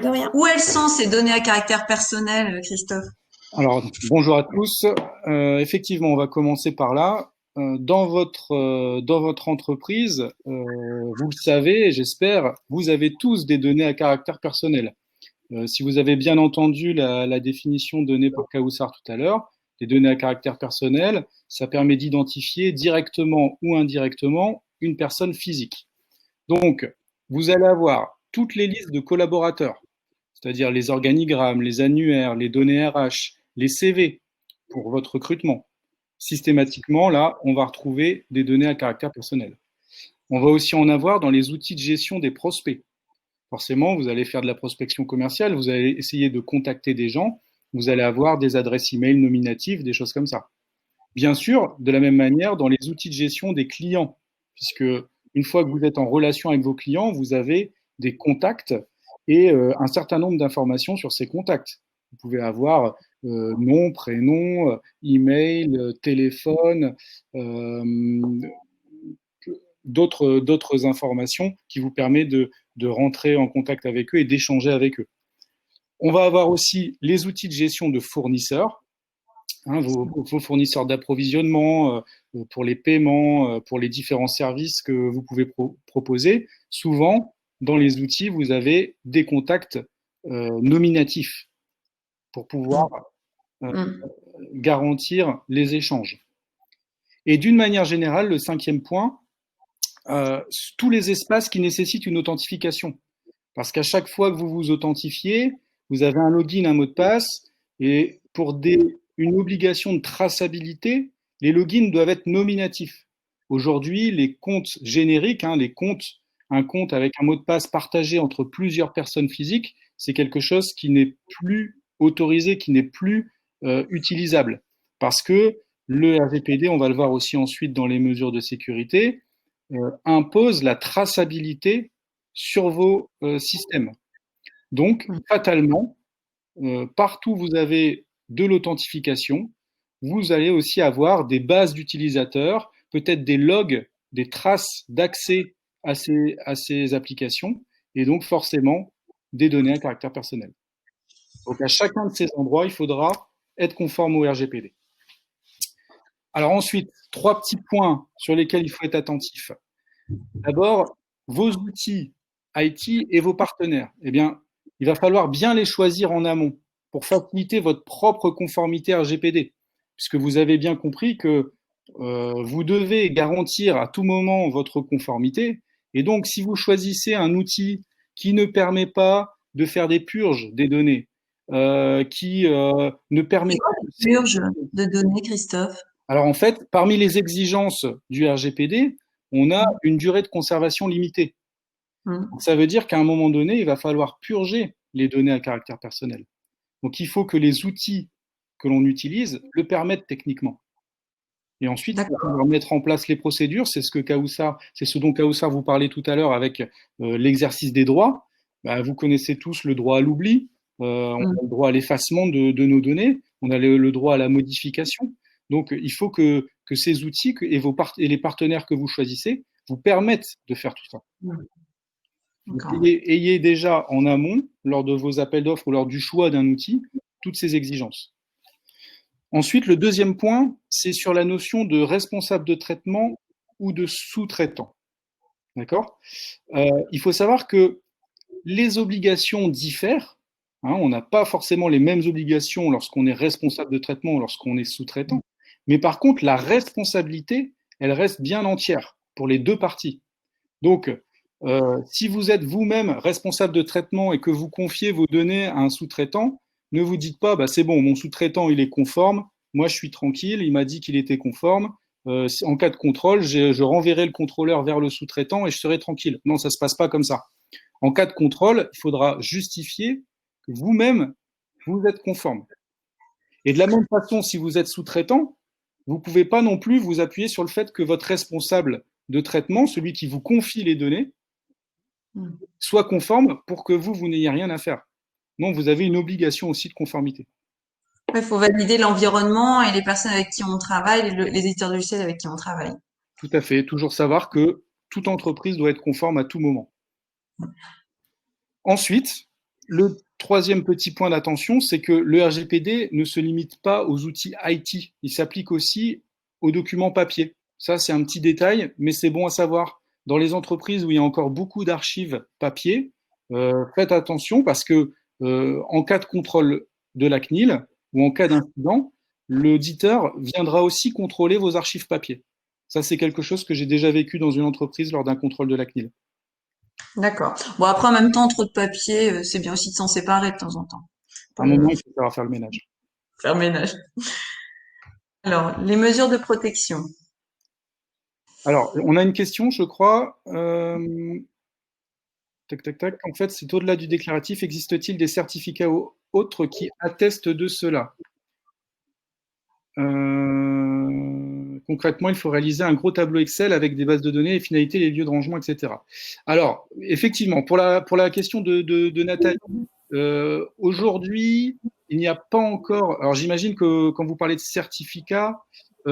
De rien. Où elles sont ces données à caractère personnel, Christophe? Alors, bonjour à tous. Effectivement, on va commencer par là. Dans votre entreprise, vous le savez, j'espère, vous avez tous des données à caractère personnel. Si vous avez bien entendu la définition donnée par Kaoussar tout à l'heure, les données à caractère personnel, ça permet d'identifier directement ou indirectement une personne physique. Donc, vous allez avoir toutes les listes de collaborateurs, c'est-à-dire les organigrammes, les annuaires, les données RH, les CV pour votre recrutement. Systématiquement, là, on va retrouver des données à caractère personnel. On va aussi en avoir dans les outils de gestion des prospects. Forcément, vous allez faire de la prospection commerciale, vous allez essayer de contacter des gens, vous allez avoir des adresses email nominatives, des choses comme ça. Bien sûr, de la même manière, dans les outils de gestion des clients, puisque une fois que vous êtes en relation avec vos clients, vous avez des contacts et un certain nombre d'informations sur ces contacts. Vous pouvez avoir nom, prénom, email, téléphone, d'autres informations qui vous permettent de rentrer en contact avec eux et d'échanger avec eux. On va avoir aussi les outils de gestion de fournisseurs, vos fournisseurs d'approvisionnement, pour les paiements, pour les différents services que vous pouvez proposer. Souvent, dans les outils, vous avez des contacts nominatifs pour pouvoir garantir les échanges. Et d'une manière générale, le 5e point, tous les espaces qui nécessitent une authentification. Parce qu'à chaque fois que vous vous authentifiez, vous avez un login, un mot de passe, et pour une obligation de traçabilité, les logins doivent être nominatifs. Aujourd'hui, les comptes génériques, un compte avec un mot de passe partagé entre plusieurs personnes physiques, c'est quelque chose qui n'est plus autorisé, qui n'est plus utilisable. Parce que le RGPD, on va le voir aussi ensuite dans les mesures de sécurité, impose la traçabilité sur vos systèmes. Donc, fatalement, partout où vous avez de l'authentification, vous allez aussi avoir des bases d'utilisateurs, peut-être des logs, des traces d'accès à ces applications, et donc forcément des données à caractère personnel. Donc à chacun de ces endroits, il faudra être conforme au RGPD. Alors ensuite, 3 petits points sur lesquels il faut être attentif. D'abord, vos outils IT et vos partenaires. Eh bien, il va falloir bien les choisir en amont pour faciliter votre propre conformité RGPD, puisque vous avez bien compris que vous devez garantir à tout moment votre conformité. Et donc, si vous choisissez un outil qui ne permet pas de faire des purges des données, qui ne permet pas de purge de données, Christophe? Alors en fait, parmi les exigences du RGPD, on a une durée de conservation limitée. Donc, ça veut dire qu'à un moment donné, il va falloir purger les données à caractère personnel. Donc il faut que les outils que l'on utilise le permettent techniquement. Et ensuite, il faut pouvoir mettre en place les procédures. C'est ce dont Kaoussar vous parlait tout à l'heure avec l'exercice des droits. Vous connaissez tous le droit à l'oubli, on a le droit à l'effacement de nos données, on a le droit à la modification. Donc, il faut que ces outils et les partenaires que vous choisissez vous permettent de faire tout ça. Donc, ayez déjà en amont, lors de vos appels d'offres ou lors du choix d'un outil, toutes ces exigences. Ensuite, le 2e point, c'est sur la notion de responsable de traitement ou de sous-traitant. D'accord ? Il faut savoir que les obligations diffèrent. On n'a pas forcément les mêmes obligations lorsqu'on est responsable de traitement ou lorsqu'on est sous-traitant. Mais par contre, la responsabilité, elle reste bien entière pour les 2 parties. Donc, si vous êtes vous-même responsable de traitement et que vous confiez vos données à un sous-traitant, ne vous dites pas, c'est bon, mon sous-traitant, il est conforme, moi, je suis tranquille, il m'a dit qu'il était conforme, en cas de contrôle, je renverrai le contrôleur vers le sous-traitant et je serai tranquille. Non, ça ne se passe pas comme ça. En cas de contrôle, il faudra justifier que vous-même, vous êtes conforme. Et de la même façon, si vous êtes sous-traitant, vous ne pouvez pas non plus vous appuyer sur le fait que votre responsable de traitement, celui qui vous confie les données, soit conforme pour que vous n'ayez rien à faire. Non, vous avez une obligation aussi de conformité. Il faut valider l'environnement et les personnes avec qui on travaille, les éditeurs de logiciels avec qui on travaille. Tout à fait. Toujours savoir que toute entreprise doit être conforme à tout moment. Ensuite, le troisième petit point d'attention, c'est que le RGPD ne se limite pas aux outils IT. Il s'applique aussi aux documents papier. Ça, c'est un petit détail, mais c'est bon à savoir. Dans les entreprises où il y a encore beaucoup d'archives papier, faites attention parce que en cas de contrôle de la CNIL ou en cas d'incident, l'auditeur viendra aussi contrôler vos archives papier. Ça, c'est quelque chose que j'ai déjà vécu dans une entreprise lors d'un contrôle de la CNIL. D'accord. Bon, après, en même temps, trop de papier, c'est bien aussi de s'en séparer de temps en temps. À un moment, il faut savoir faire le ménage. Faire ménage. Alors, les mesures de protection. Alors, on a une question, je crois. Tac, tac, tac. En fait, c'est au-delà du déclaratif. Existe-t-il des certificats ou autres qui attestent de cela? Concrètement, il faut réaliser un gros tableau Excel avec des bases de données, les finalités, les lieux de rangement, etc. Alors, effectivement, pour la question de Nathalie, aujourd'hui, il n'y a pas encore. Alors, j'imagine que quand vous parlez de certificat,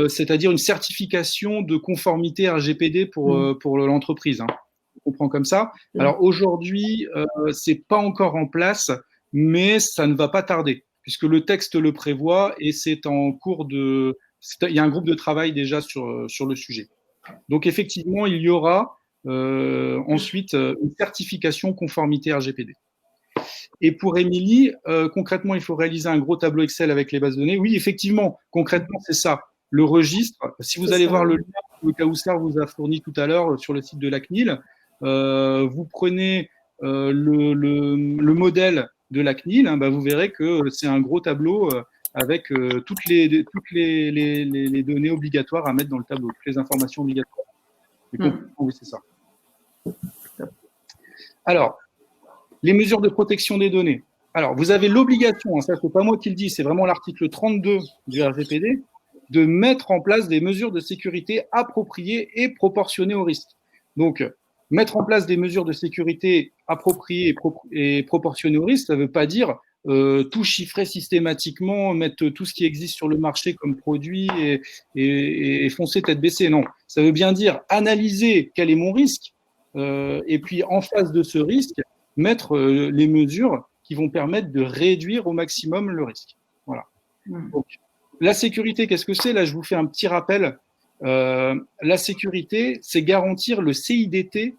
c'est-à-dire une certification de conformité RGPD pour l'entreprise. Hein. On comprend comme ça. Alors, aujourd'hui, c'est pas encore en place, mais ça ne va pas tarder, puisque le texte le prévoit et c'est en cours de. Il y a un groupe de travail déjà sur le sujet. Donc, effectivement, il y aura ensuite une certification conformité RGPD. Et pour Émilie, concrètement, il faut réaliser un gros tableau Excel avec les bases de données. Oui, effectivement, concrètement, c'est ça. Le registre, si vous allez voir le lien que Kaussar vous a fourni tout à l'heure sur le site de la CNIL, vous prenez le modèle de la CNIL, hein, vous verrez que c'est un gros tableau avec toutes les données obligatoires à mettre dans le tableau, toutes les informations obligatoires. Oui, c'est ça. Alors, les mesures de protection des données. Alors, vous avez l'obligation, hein, ça c'est pas moi qui le dis, c'est vraiment l'article 32 du RGPD, de mettre en place des mesures de sécurité appropriées et proportionnées au risque. Donc, mettre en place des mesures de sécurité appropriées et proportionnées au risque, ça ne veut pas dire tout chiffrer systématiquement, mettre tout ce qui existe sur le marché comme produit et foncer tête baissée. Non, ça veut bien dire analyser quel est mon risque et puis en face de ce risque, mettre les mesures qui vont permettre de réduire au maximum le risque. Voilà. Donc, la sécurité, qu'est-ce que c'est? Là, je vous fais un petit rappel. La sécurité, c'est garantir le CIDT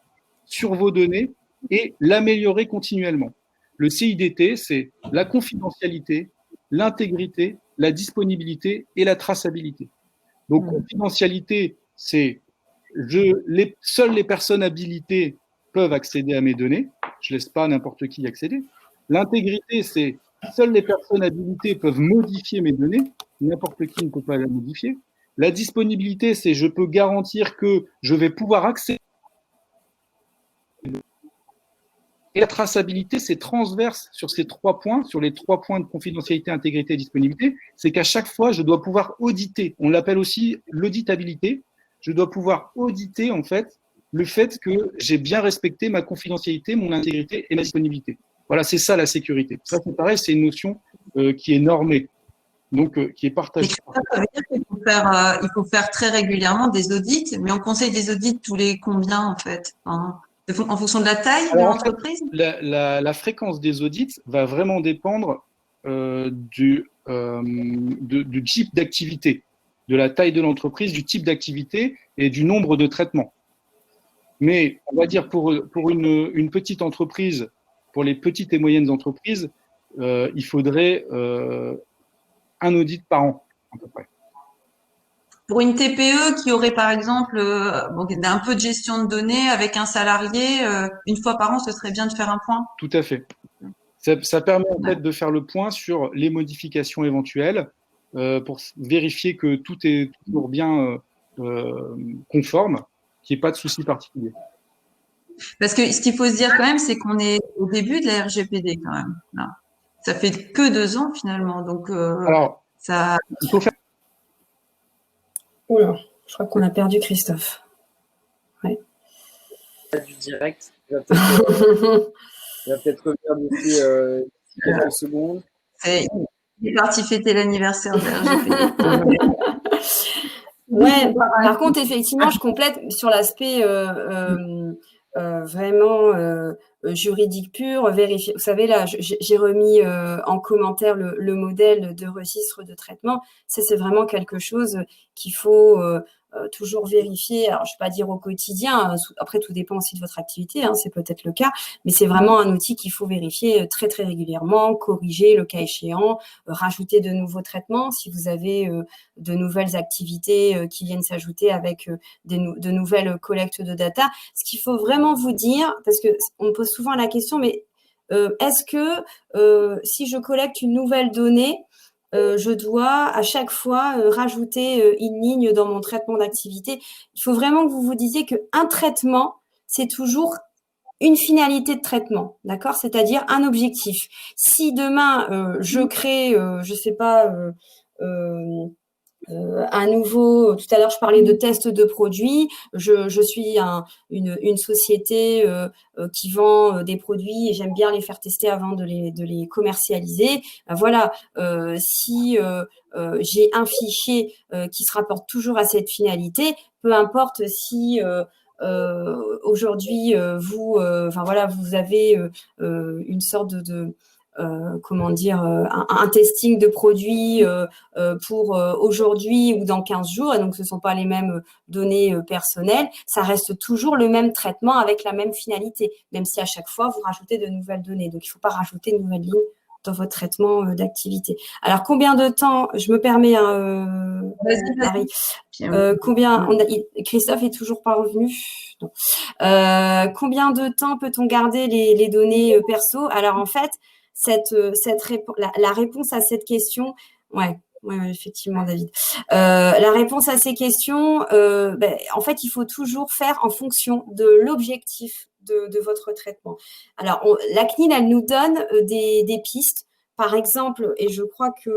sur vos données et l'améliorer continuellement. Le CIDT, c'est la confidentialité, l'intégrité, la disponibilité et la traçabilité. Donc, confidentialité, c'est seules les personnes habilitées peuvent accéder à mes données. Je ne laisse pas n'importe qui y accéder. L'intégrité, c'est seules les personnes habilitées peuvent modifier mes données. N'importe qui ne peut pas la modifier. La disponibilité, c'est je peux garantir que je vais pouvoir accéder. Et la traçabilité, c'est transverse sur ces 3 points, sur les 3 points de confidentialité, intégrité et disponibilité. C'est qu'à chaque fois, je dois pouvoir auditer. On l'appelle aussi l'auditabilité. Je dois pouvoir auditer, en fait, le fait que j'ai bien respecté ma confidentialité, mon intégrité et ma disponibilité. Voilà, c'est ça la sécurité. Ça, c'est pareil, c'est une notion qui est normée, donc qui est partagée. Ça veut dire qu'il faut faire très régulièrement des audits, mais on conseille des audits tous les combien en fait, en fonction de la taille de l'entreprise? La fréquence des audits va vraiment dépendre du type d'activité, de la taille de l'entreprise, du type d'activité et du nombre de traitements. Mais on va dire pour une petite entreprise, pour les petites et moyennes entreprises, il faudrait un audit par an, à peu près. Pour une TPE qui aurait par exemple un peu de gestion de données avec un salarié, une fois par an, ce serait bien de faire un point? Tout à fait. Ça permet en fait de faire le point sur les modifications éventuelles pour vérifier que tout est toujours bien conforme, qu'il n'y ait pas de souci particulier. Parce que ce qu'il faut se dire quand même, c'est qu'on est au début de la RGPD quand même. Là. Ça fait que 2 ans finalement, donc alors ça. Il faut faire. Oula, je crois qu'on a perdu Christophe. Ouais. Du direct. Il va peut-être revenir d'ici quelques secondes. Il est parti fêter l'anniversaire de RGPD. Ouais, par contre, effectivement, je complète sur l'aspect vraiment juridique pur, vérifier. Vous savez, là, j'ai remis en commentaire le modèle de registre de traitement. Ça, c'est vraiment quelque chose qu'il faut toujours vérifier. Alors, je ne vais pas dire au quotidien. Après, tout dépend aussi de votre activité. Hein, c'est peut-être le cas. Mais c'est vraiment un outil qu'il faut vérifier très, très régulièrement, corriger le cas échéant, rajouter de nouveaux traitements si vous avez de nouvelles activités qui viennent s'ajouter avec de nouvelles collectes de data. Ce qu'il faut vraiment vous dire, parce qu'on me pose souvent la question, mais est-ce que si je collecte une nouvelle donnée, je dois à chaque fois rajouter une ligne dans mon traitement d'activité? Il faut vraiment que vous vous disiez qu'un traitement, c'est toujours une finalité de traitement, d'accord? C'est-à-dire un objectif. Si demain, je crée, je sais pas, un nouveau, tout à l'heure je parlais de test de produits, je suis une société qui vend des produits et j'aime bien les faire tester avant de les commercialiser. Voilà, si j'ai un fichier qui se rapporte toujours à cette finalité, peu importe si aujourd'hui enfin voilà, vous avez une sorte de comment dire, un testing de produits pour aujourd'hui ou dans 15 jours, et donc ce ne sont pas les mêmes données personnelles, ça reste toujours le même traitement avec la même finalité, même si à chaque fois, vous rajoutez de nouvelles données. Donc, il ne faut pas rajouter de nouvelles lignes dans votre traitement d'activité. Alors, combien de temps, je me permets, Marie, combien, Christophe est toujours pas revenu. Combien de temps peut-on garder les données perso? Alors, en fait, la réponse à cette question, ouais, effectivement, David. La réponse à ces questions, en fait, il faut toujours faire en fonction de l'objectif de votre traitement. Alors, la CNIL, elle nous donne des pistes. Par exemple, et je crois qu'à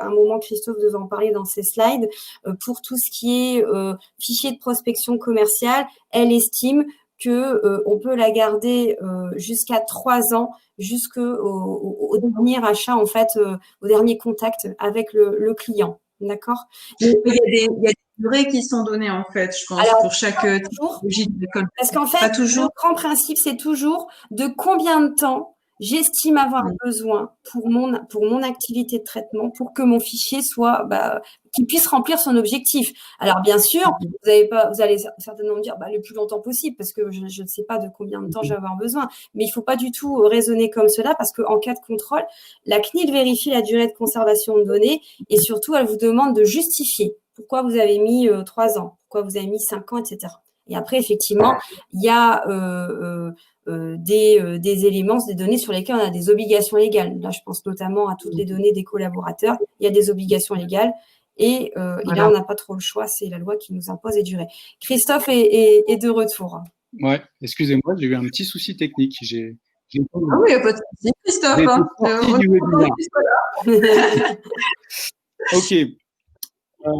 un moment, Christophe devait en parler dans ses slides, pour tout ce qui est fichier de prospection commerciale, elle estime que on peut la garder jusqu'à 3 ans, jusqu'au dernier achat, en fait, au dernier contact avec le client. D'accord? Il y a des durées qui sont données, en fait, je pense, alors, pour chaque typologie d'école. Parce qu'en fait, le grand principe, c'est toujours de combien de temps j'estime avoir besoin pour mon activité de traitement, pour que mon fichier soit, qu'il puisse remplir son objectif. Alors, bien sûr, vous allez certainement me dire, le plus longtemps possible, parce que je ne sais pas de combien de temps je vais avoir besoin. Mais il ne faut pas du tout raisonner comme cela, parce qu'en cas de contrôle, la CNIL vérifie la durée de conservation de données et surtout, elle vous demande de justifier pourquoi vous avez mis 3 ans, pourquoi vous avez mis 5 ans, etc. Et après, effectivement, il y a des éléments, des données sur lesquelles on a des obligations légales. Là, je pense notamment à toutes les données des collaborateurs. Il y a des obligations légales. Et là, on n'a pas trop le choix. C'est la loi qui nous impose les durées. Christophe est de retour. Ouais, excusez-moi, j'ai eu un petit souci technique. Ah oui, il n'y a pas de souci, Christophe. Ok.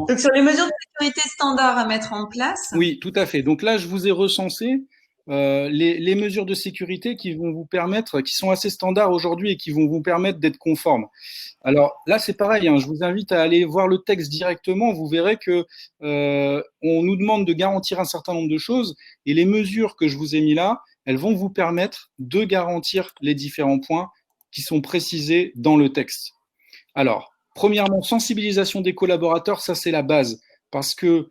Donc, sur les mesures de sécurité standards à mettre en place. Oui, tout à fait. Donc là, je vous ai recensé les mesures de sécurité qui vont vous permettre, qui sont assez standards aujourd'hui et qui vont vous permettre d'être conformes. Alors là, c'est pareil, je vous invite à aller voir le texte directement. Vous verrez que on nous demande de garantir un certain nombre de choses et les mesures que je vous ai mis là, elles vont vous permettre de garantir les différents points qui sont précisés dans le texte. Alors, premièrement, sensibilisation des collaborateurs, ça c'est la base parce que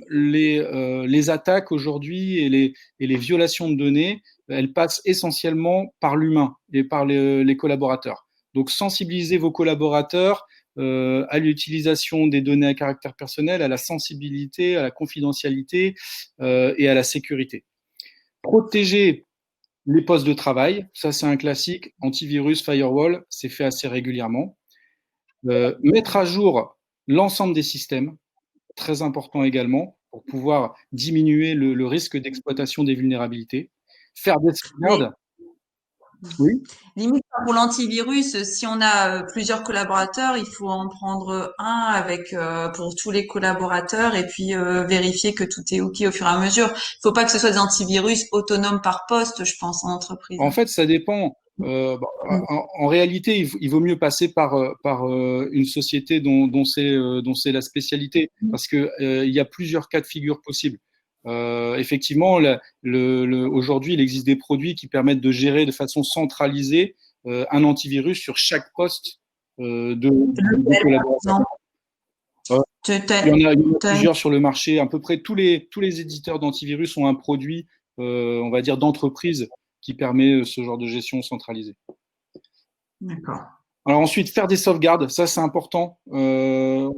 les attaques aujourd'hui et les violations de données, elles passent essentiellement par l'humain et par les collaborateurs. Donc, sensibiliser vos collaborateurs à l'utilisation des données à caractère personnel, à la sensibilité, à la confidentialité et à la sécurité. Protéger les postes de travail, ça c'est un classique, antivirus, firewall, c'est fait assez régulièrement. Mettre à jour l'ensemble des systèmes, très important également, pour pouvoir diminuer le risque d'exploitation des vulnérabilités. Faire des sauvegardes. Oui. Limite, pour l'antivirus, si on a plusieurs collaborateurs, il faut en prendre un avec pour tous les collaborateurs et puis vérifier que tout est OK au fur et à mesure. Il faut pas que ce soit des antivirus autonomes par poste, je pense, en entreprise. En fait, ça dépend. En réalité, il vaut mieux passer par une société dont c'est la spécialité, parce que il y a plusieurs cas de figure possibles. Effectivement, aujourd'hui, il existe des produits qui permettent de gérer de façon centralisée un antivirus sur chaque poste de collaboration. Il y en a plusieurs sur le marché. À peu près tous les éditeurs d'antivirus ont un produit, on va dire, d'entreprise qui permet ce genre de gestion centralisée. D'accord. Alors ensuite, faire des sauvegardes, ça c'est important. On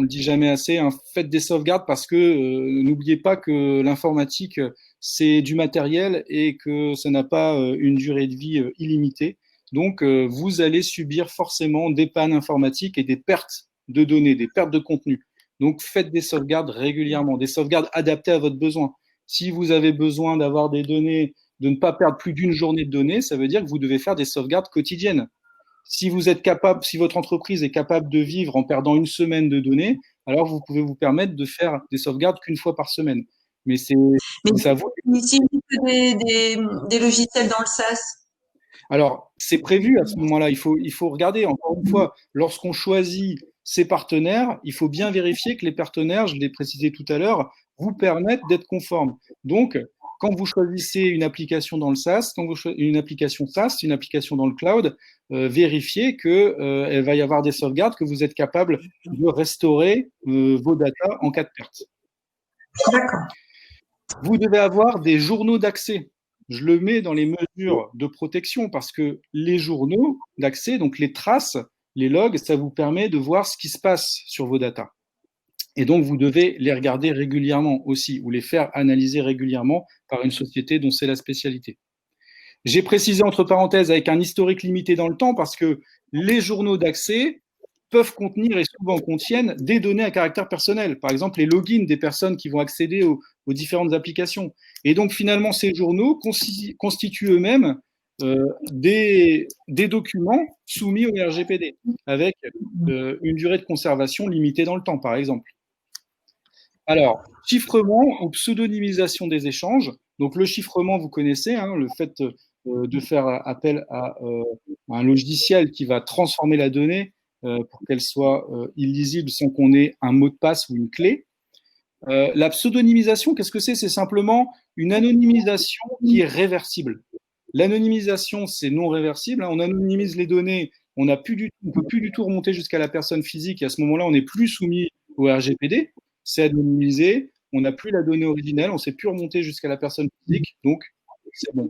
le dit jamais assez. Hein. Faites des sauvegardes parce que n'oubliez pas que l'informatique c'est du matériel et que ça n'a pas une durée de vie illimitée. Donc vous allez subir forcément des pannes informatiques et des pertes de données, des pertes de contenu. Donc faites des sauvegardes régulièrement, des sauvegardes adaptées à votre besoin. Si vous avez besoin d'avoir des données, de ne pas perdre plus d'une journée de données, ça veut dire que vous devez faire des sauvegardes quotidiennes. Si vous êtes capable, si votre entreprise est capable de vivre en perdant une semaine de données, alors vous pouvez vous permettre de faire des sauvegardes qu'une fois par semaine. Mais ça vaut. Ici, des logiciels dans le SaaS. Alors, c'est prévu à ce moment-là. Il faut regarder, encore une fois, lorsqu'on choisit ses partenaires, il faut bien vérifier que les partenaires, je l'ai précisé tout à l'heure, vous permettent d'être conformes. Donc, quand vous choisissez une application dans le SaaS, une application SaaS, une application dans le cloud, vérifiez qu'elle va y avoir des sauvegardes, que vous êtes capable de restaurer vos datas en cas de perte. D'accord. Vous devez avoir des journaux d'accès. Je le mets dans les mesures de protection parce que les journaux d'accès, donc les traces, les logs, ça vous permet de voir ce qui se passe sur vos datas. Et donc, vous devez les regarder régulièrement aussi, ou les faire analyser régulièrement par une société dont c'est la spécialité. J'ai précisé entre parenthèses avec un historique limité dans le temps parce que les journaux d'accès peuvent contenir et souvent contiennent des données à caractère personnel. Par exemple, les logins des personnes qui vont accéder aux différentes applications. Et donc, finalement, ces journaux constituent eux-mêmes des documents soumis au RGPD avec une durée de conservation limitée dans le temps, par exemple. Alors, chiffrement ou pseudonymisation des échanges. Donc, le chiffrement, vous connaissez, hein, le fait de faire appel à un logiciel qui va transformer la donnée pour qu'elle soit illisible sans qu'on ait un mot de passe ou une clé. La pseudonymisation, qu'est-ce que c'est? C'est simplement une anonymisation qui est réversible. L'anonymisation, c'est non réversible. Hein. On anonymise les données, on ne peut plus du tout remonter jusqu'à la personne physique. Et à ce moment-là, on n'est plus soumis au RGPD. C'est anonymisé, on n'a plus la donnée originelle, on ne sait plus remonter jusqu'à la personne physique, donc c'est bon.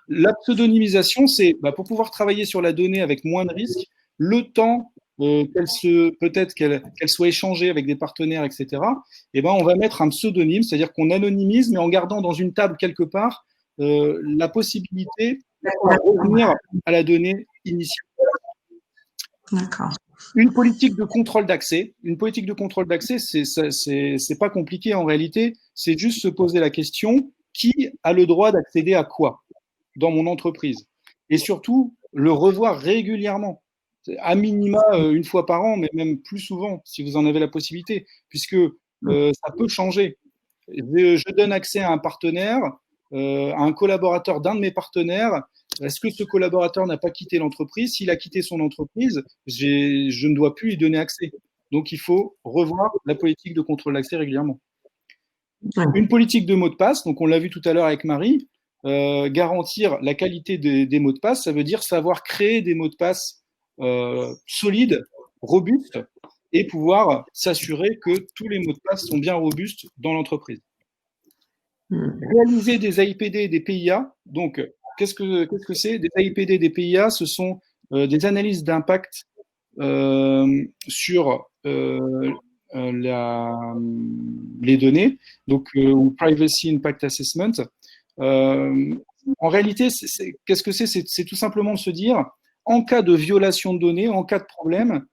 La pseudonymisation, c'est pour pouvoir travailler sur la donnée avec moins de risques, le temps peut-être qu'elle soit échangée avec des partenaires, etc. Et on va mettre un pseudonyme, c'est-à-dire qu'on anonymise, mais en gardant dans une table quelque part la possibilité de revenir à la donnée initiale. D'accord. Une politique de contrôle d'accès. Une politique de contrôle d'accès, c'est pas compliqué en réalité. C'est juste se poser la question, qui a le droit d'accéder à quoi dans mon entreprise? Et surtout, le revoir régulièrement. À minima une fois par an, mais même plus souvent, si vous en avez la possibilité, puisque ça peut changer. Je donne accès à un partenaire, à un collaborateur d'un de mes partenaires. Est-ce que ce collaborateur n'a pas quitté l'entreprise? S'il a quitté son entreprise, je ne dois plus lui donner accès. Donc, il faut revoir la politique de contrôle d'accès régulièrement. Une politique de mot de passe, donc on l'a vu tout à l'heure avec Marie, garantir la qualité des mots de passe, ça veut dire savoir créer des mots de passe solides, robustes, et pouvoir s'assurer que tous les mots de passe sont bien robustes dans l'entreprise. Réaliser des AIPD et des PIA, donc qu'est-ce que c'est? Des AIPD et des PIA, ce sont des analyses d'impact sur les données, donc ou Privacy Impact Assessment. En réalité, qu'est-ce que c'est? C'est tout simplement de se dire, en cas de violation de données, en cas de problème,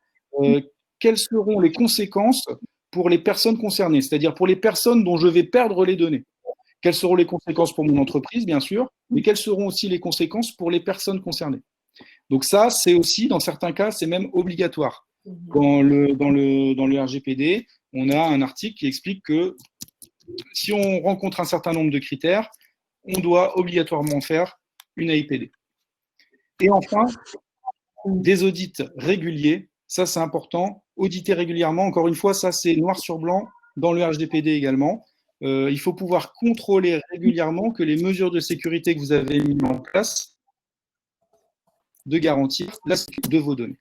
quelles seront les conséquences pour les personnes concernées, c'est-à-dire pour les personnes dont je vais perdre les données. Quelles seront les conséquences pour mon entreprise, bien sûr, mais quelles seront aussi les conséquences pour les personnes concernées. Donc ça, c'est aussi, dans certains cas, c'est même obligatoire. Dans le RGPD, on a un article qui explique que si on rencontre un certain nombre de critères, on doit obligatoirement faire une AIPD. Et enfin, des audits réguliers, ça c'est important, auditer régulièrement, encore une fois, ça c'est noir sur blanc dans le RGPD également. Il faut pouvoir contrôler régulièrement que les mesures de sécurité que vous avez mises en place de garantir la sécurité de vos données.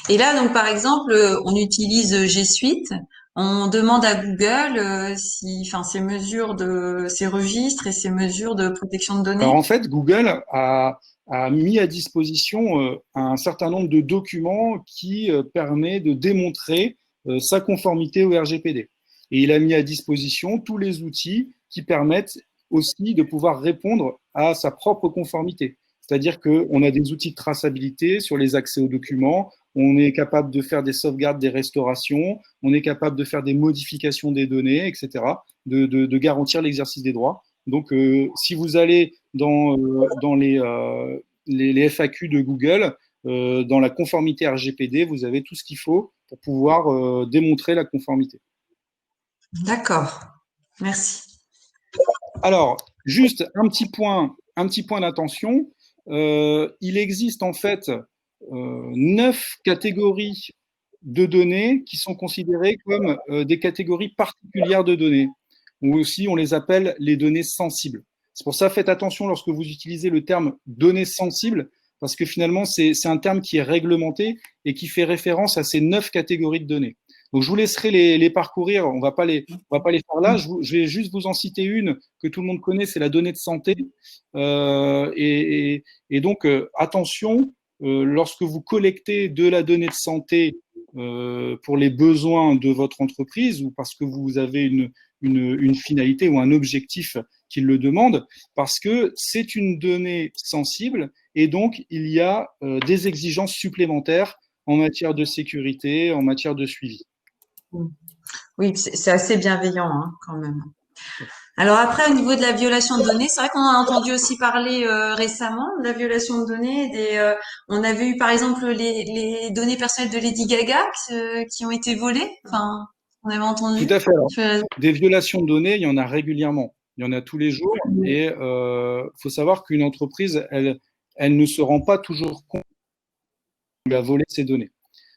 Et là, donc par exemple, on utilise G Suite. On demande à Google ces registres et ces mesures de protection de données. Alors en fait, Google a mis à disposition un certain nombre de documents qui permet de démontrer sa conformité au RGPD. Et il a mis à disposition tous les outils qui permettent aussi de pouvoir répondre à sa propre conformité. C'est-à-dire qu'on a des outils de traçabilité sur les accès aux documents, on est capable de faire des sauvegardes, des restaurations, on est capable de faire des modifications des données, etc., de garantir l'exercice des droits. Donc, si vous allez dans les FAQ de Google, dans la conformité RGPD, vous avez tout ce qu'il faut pour pouvoir démontrer la conformité. D'accord, merci. Alors, juste un petit point d'attention. Il existe en fait 9 catégories de données qui sont considérées comme des catégories particulières de données, ou aussi on les appelle les données sensibles. C'est pour ça, faites attention lorsque vous utilisez le terme données sensibles, parce que finalement, c'est un terme qui est réglementé et qui fait référence à ces 9 catégories de données. Donc, je vous laisserai les parcourir, on va pas les faire là, je vais juste vous en citer une que tout le monde connaît, c'est la donnée de santé. Et donc, attention, lorsque vous collectez de la donnée de santé pour les besoins de votre entreprise ou parce que vous avez une finalité ou un objectif qui le demande, parce que c'est une donnée sensible et donc il y a des exigences supplémentaires en matière de sécurité, en matière de suivi. Oui, c'est assez bienveillant quand même. Alors après, au niveau de la violation de données, c'est vrai qu'on en a entendu aussi parler récemment de la violation de données. On avait eu par exemple les données personnelles de Lady Gaga qui ont été volées. Enfin, on avait entendu. Tout à fait. Alors, des violations de données, il y en a régulièrement. Il y en a tous les jours. Et faut savoir qu'une entreprise, elle ne se rend pas toujours compte qu'elle a volé ses données.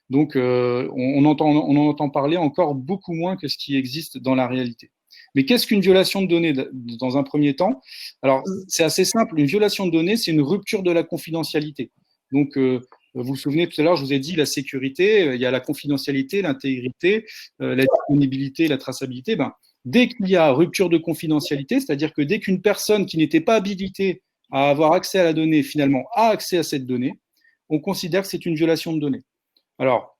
Donc, on en entend parler encore beaucoup moins que ce qui existe dans la réalité. Mais qu'est-ce qu'une violation de données dans un premier temps? Alors, c'est assez simple. Une violation de données, c'est une rupture de la confidentialité. Donc, vous vous souvenez, tout à l'heure, je vous ai dit la sécurité, il y a la confidentialité, l'intégrité, la disponibilité, la traçabilité. Dès qu'il y a rupture de confidentialité, c'est-à-dire que dès qu'une personne qui n'était pas habilitée à avoir accès à la donnée, finalement, a accès à cette donnée, on considère que c'est une violation de données. Alors,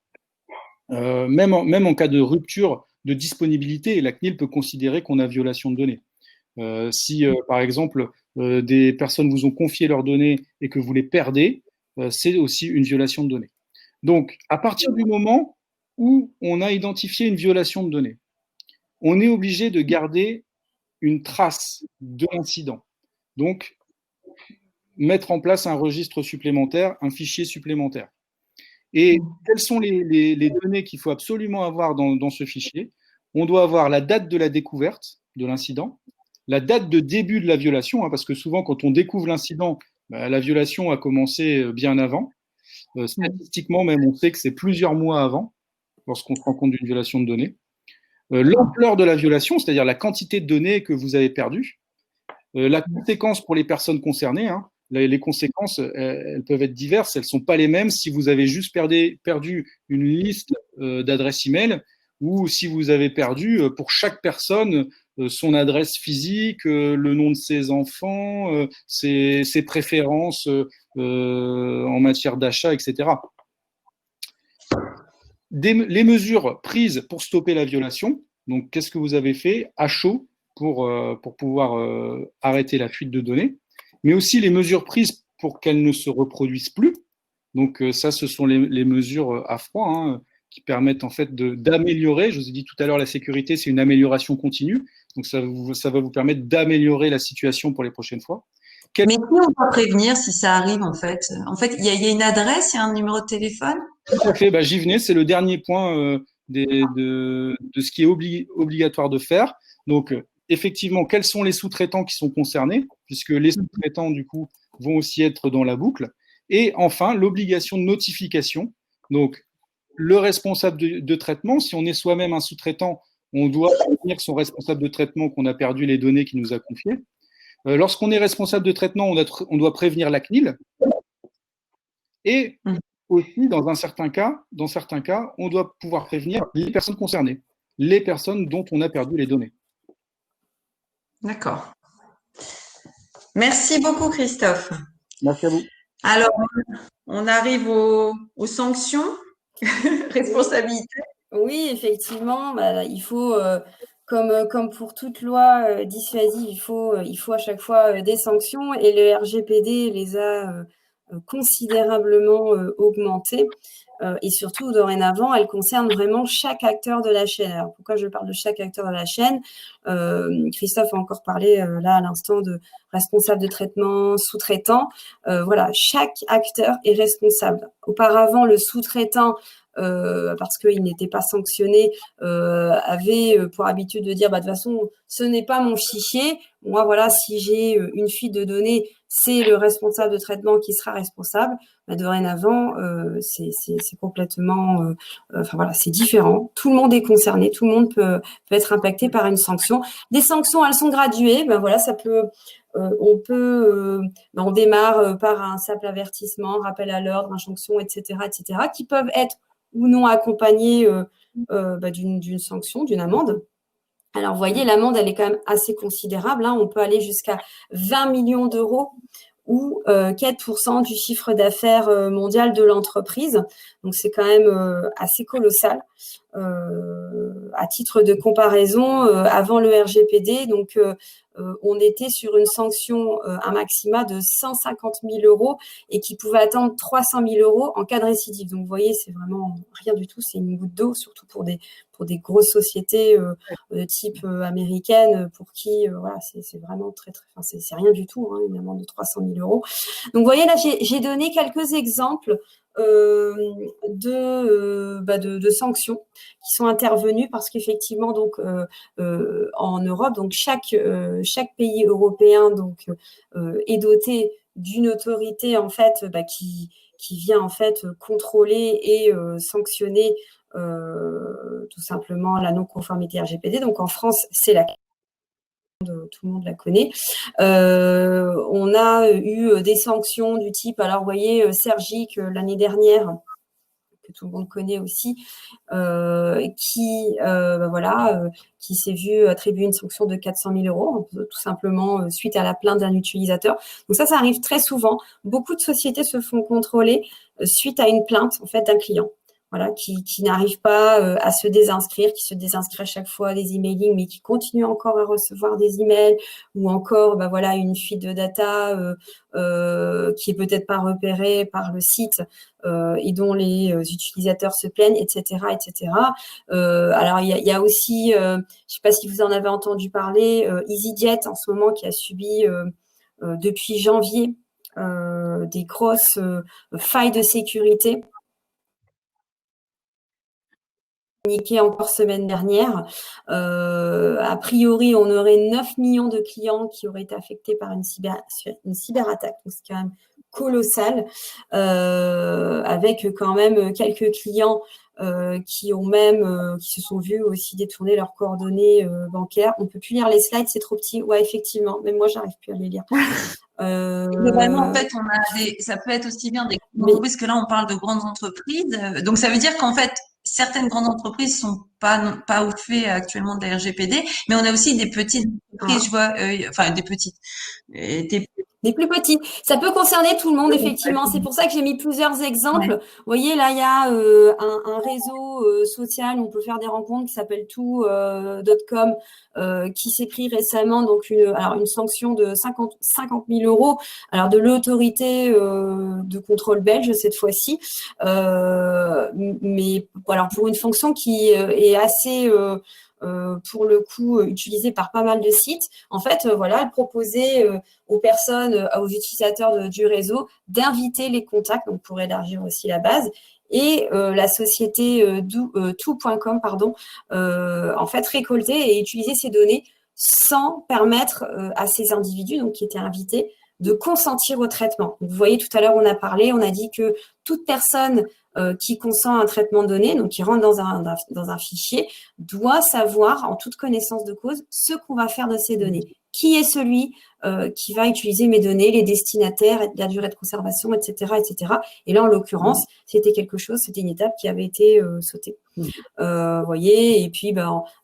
même en cas de rupture de disponibilité, la CNIL peut considérer qu'on a violation de données. Si, par exemple, des personnes vous ont confié leurs données et que vous les perdez, c'est aussi une violation de données. Donc, à partir du moment où on a identifié une violation de données, on est obligé de garder une trace de l'incident. Donc, mettre en place un registre supplémentaire, un fichier supplémentaire. Et quelles sont les données qu'il faut absolument avoir dans ce fichier? On doit avoir la date de la découverte de l'incident, la date de début de la violation, parce que souvent, quand on découvre l'incident, la violation a commencé bien avant. Statistiquement, même, on sait que c'est plusieurs mois avant, lorsqu'on se rend compte d'une violation de données. L'ampleur de la violation, c'est-à-dire la quantité de données que vous avez perdues, la conséquence pour les personnes concernées, les conséquences, elles peuvent être diverses, elles ne sont pas les mêmes si vous avez juste perdu une liste d'adresses email ou si vous avez perdu pour chaque personne son adresse physique, le nom de ses enfants, ses préférences en matière d'achat, etc. Les mesures prises pour stopper la violation, donc qu'est-ce que vous avez fait à chaud pour pouvoir arrêter la fuite de données, mais aussi les mesures prises pour qu'elles ne se reproduisent plus. Donc ça, ce sont les mesures à froid qui permettent en fait d'améliorer. Je vous ai dit tout à l'heure, la sécurité, c'est une amélioration continue. Donc, ça va vous permettre d'améliorer la situation pour les prochaines fois. Mais qui on doit prévenir si ça arrive, en fait? En fait, il y a une adresse, il y a un numéro de téléphone? Tout à fait, bah, j'y venais, c'est le dernier point de ce qui est obligatoire de faire. Donc, effectivement, quels sont les sous-traitants qui sont concernés, puisque les sous-traitants, du coup, vont aussi être dans la boucle. Et enfin, l'obligation de notification. Donc, le responsable de traitement, si on est soi-même un sous-traitant, on doit prévenir son responsable de traitement qu'on a perdu les données qu'il nous a confiées. Lorsqu'on est responsable de traitement, on doit prévenir la CNIL. Et aussi, dans certains cas, on doit pouvoir prévenir les personnes concernées, les personnes dont on a perdu les données. D'accord. Merci beaucoup, Christophe. Merci à vous. Alors, on arrive aux sanctions, responsabilité. Oui, effectivement, bah, il faut, comme pour toute loi dissuasive, il faut à chaque fois des sanctions et le RGPD les a considérablement augmentées. Et surtout, dorénavant, elles concernent vraiment chaque acteur de la chaîne. Alors, pourquoi je parle de chaque acteur de la chaîne? Christophe a encore parlé là à l'instant de responsable de traitement, sous-traitant. Voilà, chaque acteur est responsable. Auparavant, le sous-traitant, parce qu'il n'était pas sanctionné, avait pour habitude de dire, bah, de toute façon, ce n'est pas mon fichier. Moi, voilà, si j'ai une fuite de données, c'est le responsable de traitement qui sera responsable. Bah, dorénavant, c'est complètement, enfin voilà, c'est différent. Tout le monde est concerné, tout le monde peut être impacté par une sanction. Les sanctions, elles sont graduées. Ben voilà, ça peut, on démarre par un simple avertissement, rappel à l'ordre, injonction, etc., qui peuvent être ou non accompagnées d'une sanction, d'une amende. Alors, vous voyez, l'amende, elle est quand même assez considérable. Hein. On peut aller jusqu'à 20 millions d'euros ou 4% du chiffre d'affaires mondial de l'entreprise. Donc, c'est quand même assez colossal. À titre de comparaison, avant le RGPD, donc on était sur une sanction, un maxima de 150 000 euros et qui pouvait atteindre 300 000 euros en cas de récidive. Donc, vous voyez, c'est vraiment rien du tout. C'est une goutte d'eau, surtout pour des grosses sociétés de type américaine, pour qui, voilà, c'est vraiment très, enfin, c'est rien du tout, hein, une amende de 300 000 euros. Donc, vous voyez, là, j'ai donné quelques exemples de sanctions qui sont intervenues parce qu'effectivement donc en Europe, donc chaque pays européen donc est doté d'une autorité en fait qui vient en fait contrôler et sanctionner tout simplement la non-conformité RGPD. Donc en France, c'est la tout le monde la connaît. On a eu des sanctions du type, alors vous voyez, Sergic l'année dernière, que tout le monde connaît aussi, qui s'est vu attribuer une sanction de 400 000 euros, tout simplement suite à la plainte d'un utilisateur. Donc ça arrive très souvent. Beaucoup de sociétés se font contrôler suite à une plainte en fait d'un client. Voilà, qui n'arrive pas à se désinscrire, qui se désinscrit à chaque fois des emailing, mais qui continue encore à recevoir des emails, ou encore, une fuite de data qui est peut-être pas repérée par le site et dont les utilisateurs se plaignent, etc., etc. Alors il y a aussi, je sais pas si vous en avez entendu parler, EasyJet en ce moment qui a subi depuis janvier des grosses failles de sécurité. Encore semaine dernière. A priori, on aurait 9 millions de clients qui auraient été affectés par une cyberattaque. Donc, c'est quand même colossal, avec quand même quelques clients qui se sont vus aussi détourner leurs coordonnées bancaires. On peut plus lire les slides, c'est trop petit. Ouais, effectivement, même moi, j'arrive plus à les lire. Globalement, en fait, ça peut être aussi bien des grandes entreprises, que là, on parle de grandes entreprises. Donc, ça veut dire qu'en fait, certaines grandes entreprises sont pas au fait actuellement de la RGPD, mais on a aussi des petites entreprises, je vois, enfin des petites, des des plus petits. Ça peut concerner tout le monde, effectivement. C'est pour ça que j'ai mis plusieurs exemples. Ouais. Vous voyez, là, il y a un réseau social où on peut faire des rencontres qui s'appelle tout.com qui s'est pris récemment donc une sanction de 50 000 euros, alors de l'autorité de contrôle belge cette fois-ci, mais alors pour une fonction qui est assez pour le coup utilisée par pas mal de sites. En fait, voilà, elle proposait aux personnes, aux utilisateurs du réseau d'inviter les contacts, donc pour élargir aussi la base. Et la société tout.com, pardon, en fait, récolter et utiliser ces données sans permettre à ces individus, donc qui étaient invités, de consentir au traitement. Donc, vous voyez, tout à l'heure, on a dit que toute personne qui consent à un traitement donné, donc qui rentre dans un fichier, doit savoir, en toute connaissance de cause, ce qu'on va faire de ces données. Qui est celui qui va utiliser mes données, les destinataires, la durée de conservation, etc., etc. Et là, en l'occurrence, c'était une étape qui avait été sautée. Voyez, et puis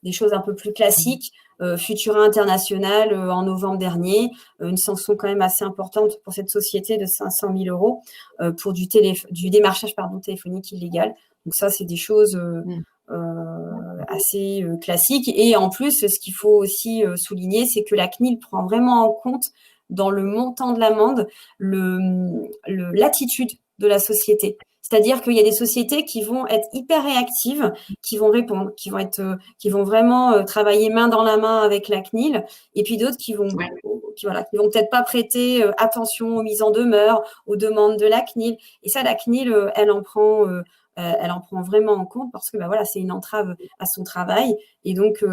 des choses un peu plus classiques. Futura International en novembre dernier, une sanction quand même assez importante pour cette société de 500 000 euros pour du démarchage téléphonique illégal. Donc ça, c'est des choses assez classiques. Et en plus, ce qu'il faut aussi souligner, c'est que la CNIL prend vraiment en compte dans le montant de l'amende l'attitude de la société. C'est-à-dire qu'il y a des sociétés qui vont être hyper réactives, qui vont répondre, qui vont vraiment travailler main dans la main avec la CNIL, et puis d'autres qui vont peut-être pas prêter attention aux mises en demeure, aux demandes de la CNIL. Et ça, la CNIL, elle en prend vraiment en compte parce que c'est une entrave à son travail. Et donc,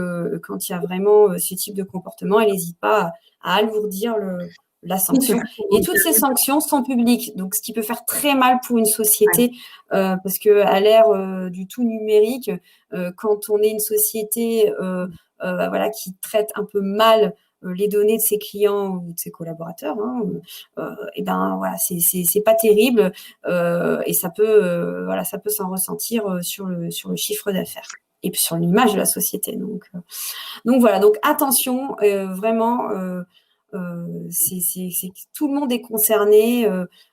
quand il y a vraiment ce type de comportement, elle n'hésite pas à alourdir la sanction. Et toutes ces sanctions sont publiques, donc ce qui peut faire très mal pour une société, parce que à l'ère du tout numérique, quand on est une société qui traite un peu mal les données de ses clients ou de ses collaborateurs, c'est pas terrible et ça peut s'en ressentir sur le chiffre d'affaires et puis sur l'image de la société. Donc voilà, donc attention, vraiment. Tout le monde est concerné,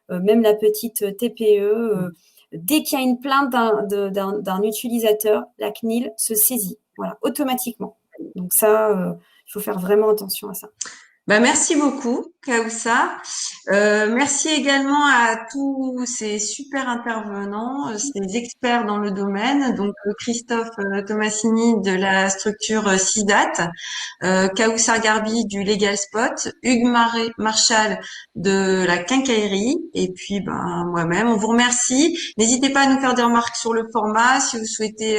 même la petite TPE. Dès qu'il y a une plainte d'un utilisateur, la CNIL se saisit, automatiquement. Donc ça, il faut faire vraiment attention à ça. Merci beaucoup, Kaoussa. Merci également à tous ces super intervenants, ces experts dans le domaine. Donc Christophe Tomassini de la structure CIDAT, Kaoussa Garbi du Legal Spot, Hugues Marchal de la Quincaillerie, et puis moi-même. On vous remercie. N'hésitez pas à nous faire des remarques sur le format si vous souhaitez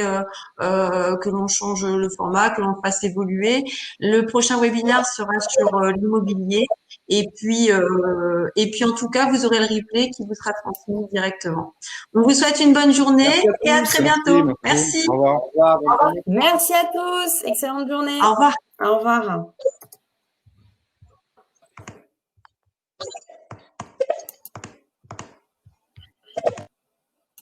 que l'on change le format, que l'on le fasse évoluer. Le prochain webinaire sera sur l'immobilier. Et puis en tout cas, vous aurez le replay qui vous sera transmis directement. On vous souhaite une bonne journée et à très bientôt. Merci. Au revoir. Merci à tous. Excellente journée. Au revoir. Au revoir.